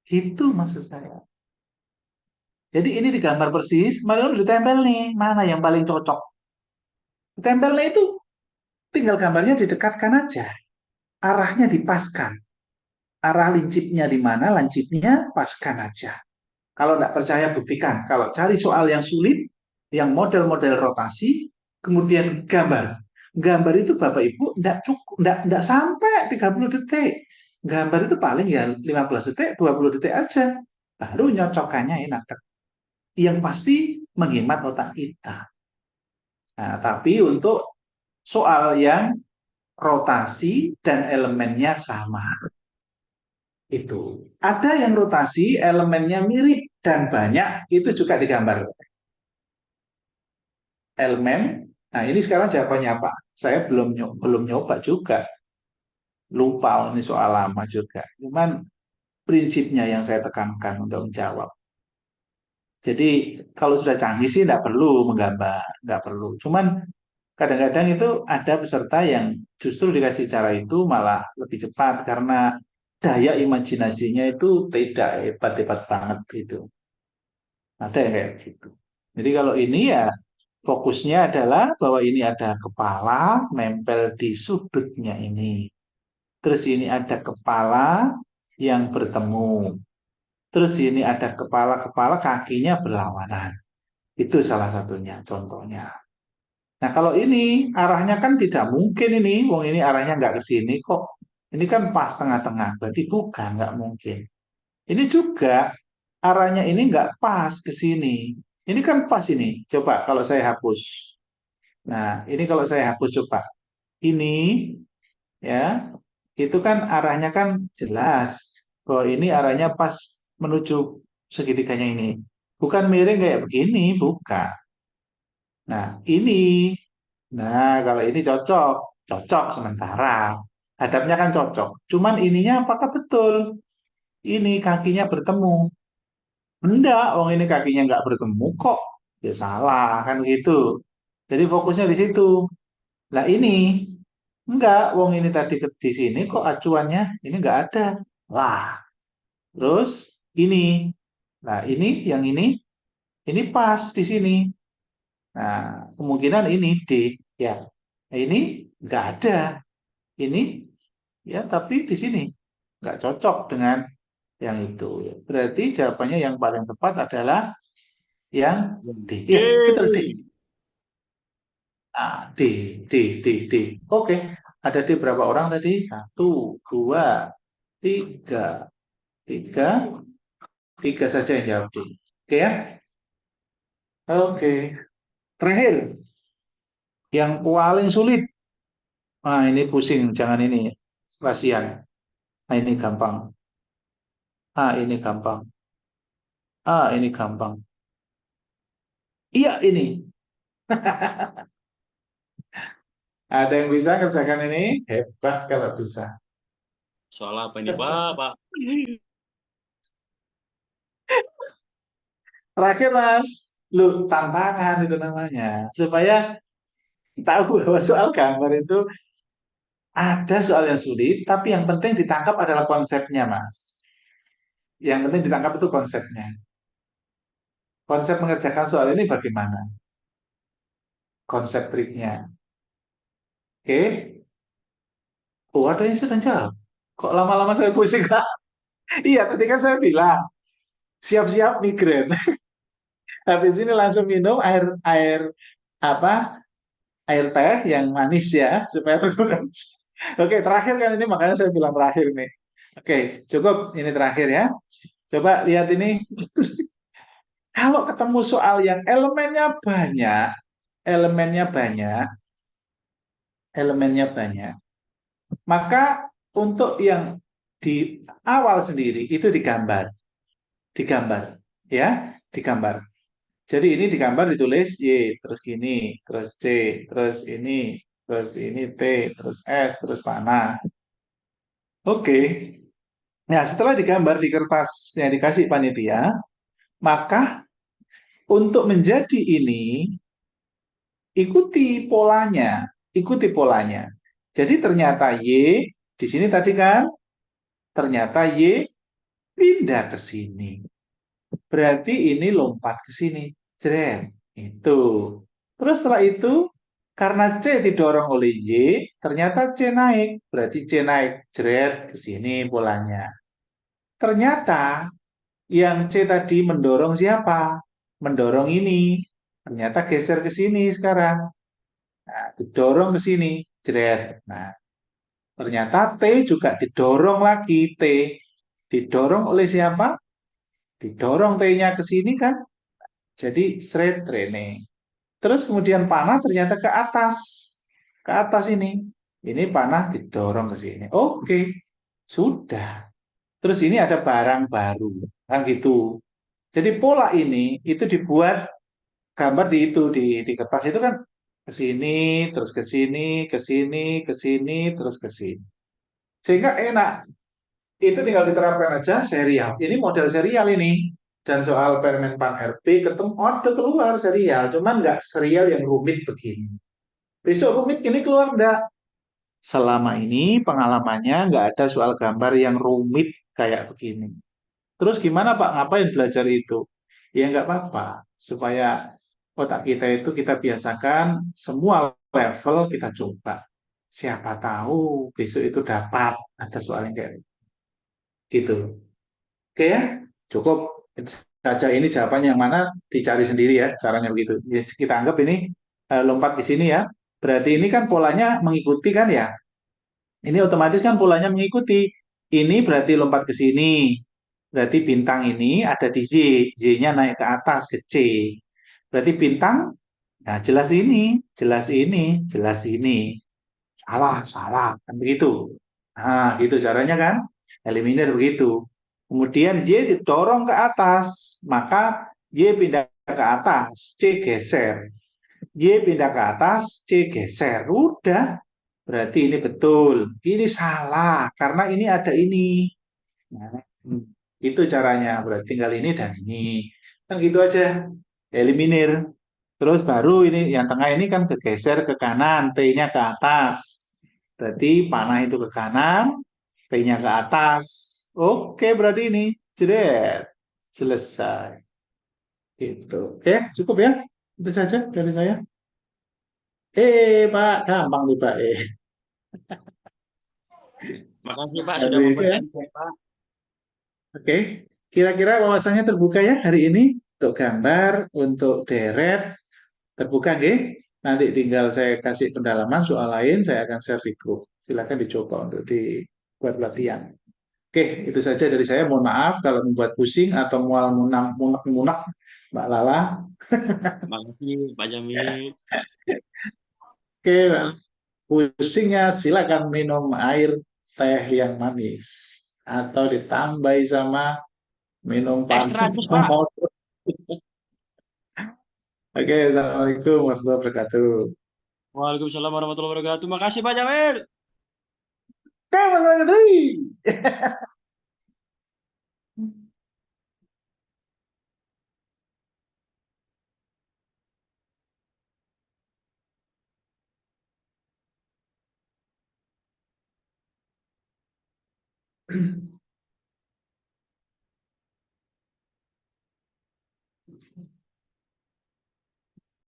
Itu maksud saya. Jadi ini digambar persis, malah ditempel nih, mana yang paling cocok. Tempelnya itu tinggal gambarnya didekatkan aja, arahnya dipaskan. Arah lincipnya di mana, lancipnya paskan aja. Kalau tidak percaya buktikan. Kalau cari soal yang sulit, yang model-model rotasi, kemudian gambar. Gambar itu Bapak Ibu enggak cukup, enggak sampai 30 detik. Gambar itu paling ya 15 detik, 20 detik aja. Baru nyocokannya enak. Yang pasti menghemat otak kita. Nah, tapi untuk soal yang rotasi dan elemennya sama. Itu. Ada yang rotasi, elemennya mirip dan banyak, itu juga digambar. Elemen, nah ini sekarang jawabannya apa? Saya belum nyoba juga. Lupa ini soal lama juga. Cuman prinsipnya yang saya tekankan untuk menjawab. Jadi kalau sudah canggih sih tidak perlu menggambar, nggak perlu. Cuman kadang-kadang itu ada peserta yang justru dikasih cara itu malah lebih cepat karena daya imajinasinya itu tidak hebat-hebat banget gitu. Ada yang kayak gitu. Jadi kalau ini ya fokusnya adalah bahwa ini ada kepala nempel di sudutnya ini. Terus ini ada kepala yang bertemu. Terus ini ada kepala-kepala kakinya berlawanan. Itu salah satunya contohnya. Nah kalau ini arahnya kan tidak mungkin ini. Wong ini arahnya nggak ke sini kok. Ini kan pas tengah-tengah. Berarti bukan, nggak mungkin. Ini juga arahnya ini nggak pas ke sini. Ini kan pas ini. Coba kalau saya hapus. Nah, ini kalau saya hapus coba. Ini ya, itu kan arahnya kan jelas. Bahwa ini arahnya pas menuju segitiganya ini. Bukan miring kayak begini, bukan. Nah, ini. Nah, kalau ini cocok. Cocok sementara. Hadapnya kan cocok. Cuman ininya apakah betul? Ini kakinya bertemu. Enggak, wong ini kakinya nggak bertemu kok. Ya salah, kan gitu. Jadi fokusnya di situ. Lah ini, enggak, wong ini tadi di sini kok acuannya ini nggak ada. Lah, terus ini. Nah, yang ini pas di sini. Nah, kemungkinan ini D. Ya, nah, ini nggak ada. Ini, ya, tapi di sini. Nggak cocok dengan yang itu. Berarti jawabannya yang paling tepat adalah yang D. Iya, betul D. Yeay. Nah, D, D. Oke, ada D berapa orang tadi? Satu, dua, tiga, tiga, tiga saja yang jawab D. Oke ya? Oke. Terakhir, yang paling sulit. Nah, ini pusing, jangan ini. Kasihan. Nah, ini gampang. Ah, ini gampang. Ah, ini gampang. Iya, ini. Ada yang bisa kerjakan ini? Hebat kalau bisa. Soal apa ini, Pak? Pak. Terakhir, Mas. Lu, tantangan itu namanya. Supaya tahu bahwa soal gambar itu ada soal yang sulit, tapi yang penting ditangkap adalah konsepnya, Mas. Yang penting ditangkap itu konsepnya. Konsep mengerjakan soal ini bagaimana? Konsep triknya. Oke? Oh, ada yang sudah jawab. Kok lama-lama saya pusing, Kak? Iya, tadi kan saya bilang, siap-siap migrain. Habis ini langsung minum air air apa? Air teh yang manis ya, supaya berkurang. Oke, terakhir kan ini makanya saya bilang terakhir nih. Oke, cukup ini terakhir ya. Coba lihat ini. Kalau ketemu soal yang elemennya banyak, elemennya banyak, maka untuk yang di awal sendiri itu digambar, ya, digambar. Jadi ini digambar ditulis Y, terus gini, terus C, terus ini T, terus S, terus panah. Oke. Nah, setelah digambar di kertas yang dikasih panitia, maka untuk menjadi ini ikuti polanya, ikuti polanya. Jadi ternyata Y di sini tadi kan, ternyata Y pindah ke sini. Berarti ini lompat ke sini. Jret. Itu. Terus setelah itu, karena C didorong oleh Y, ternyata C naik. Berarti C naik. Jret ke sini polanya. Ternyata yang C tadi mendorong siapa? Mendorong ini. Ternyata geser ke sini sekarang. Nah, didorong ke sini, jret. Nah, ternyata T juga didorong lagi, T didorong oleh siapa? Didorong T-nya ke sini kan, jadi seret rene. Terus kemudian panah ternyata ke atas ini. Ini panah didorong ke sini. Oke, sudah. Terus ini ada barang baru, kan gitu. Jadi pola ini itu dibuat gambar di itu di kertas itu kan ke sini, terus ke sini, ke sini, ke sini, terus ke sini. Sehingga enak. Itu tinggal diterapkan aja serial. Ini model serial ini. Dan soal permen pan RP ketemu, oh, keluar serial. Cuman nggak serial yang rumit begini. Besok rumit gini keluar enggak? Selama ini pengalamannya nggak ada soal gambar yang rumit kayak begini. Terus gimana Pak? Ngapain belajar itu? Ya nggak apa-apa. Supaya otak kita itu kita biasakan semua level kita coba. Siapa tahu besok itu dapat ada soal yang kayak gitu. Oke ya, cukup. Itu saja ini jawabannya yang mana dicari sendiri ya, caranya begitu. Ya, kita anggap ini lompat ke sini ya. Berarti ini kan polanya mengikuti kan ya. Ini otomatis kan polanya mengikuti. Ini berarti lompat ke sini. Berarti bintang ini ada di Z. Z-nya naik ke atas ke C. Berarti bintang, nah jelas ini, jelas ini, jelas ini. Salah, salah. Kan begitu. Nah, gitu caranya kan. Eliminir begitu. Kemudian Y didorong ke atas. Maka Y pindah ke atas. C geser. Y pindah ke atas. C geser. Udah. Berarti ini betul. Ini salah. Karena ini ada ini. Nah, itu caranya. Berarti tinggal ini dan ini. Kan gitu aja. Eliminir. Terus baru ini yang tengah ini kan kegeser ke kanan, T-nya ke atas. Berarti panah itu ke kanan, T-nya ke atas. Oke, berarti ini jeret. Selesai. Gitu. Oke, cukup ya. Itu saja dari saya. Pak, gampang nih Pak. Makasih Pak sudah Oke, memperhatikan Pak. oke. Kira-kira wawasannya terbuka ya hari ini untuk gambar, untuk deret, terbuka nggih? Nanti tinggal saya kasih pendalaman soal lain, saya akan share di grup. Silakan dicoba untuk dibuat latihan. Oke, itu saja dari saya. Mohon maaf kalau membuat pusing atau mual munak-munak, Mbak Lala. Makasih Pak Jamil. Oke, pusingnya silakan minum air teh yang manis atau ditambahi sama minum Ekstra aja Pak. paracetamol. Oke, assalamualaikum warahmatullahi wabarakatuh. Waalaikumsalam warahmatullahi wabarakatuh. Makasih Pak Jamil. Oke, Mas Wahyudi.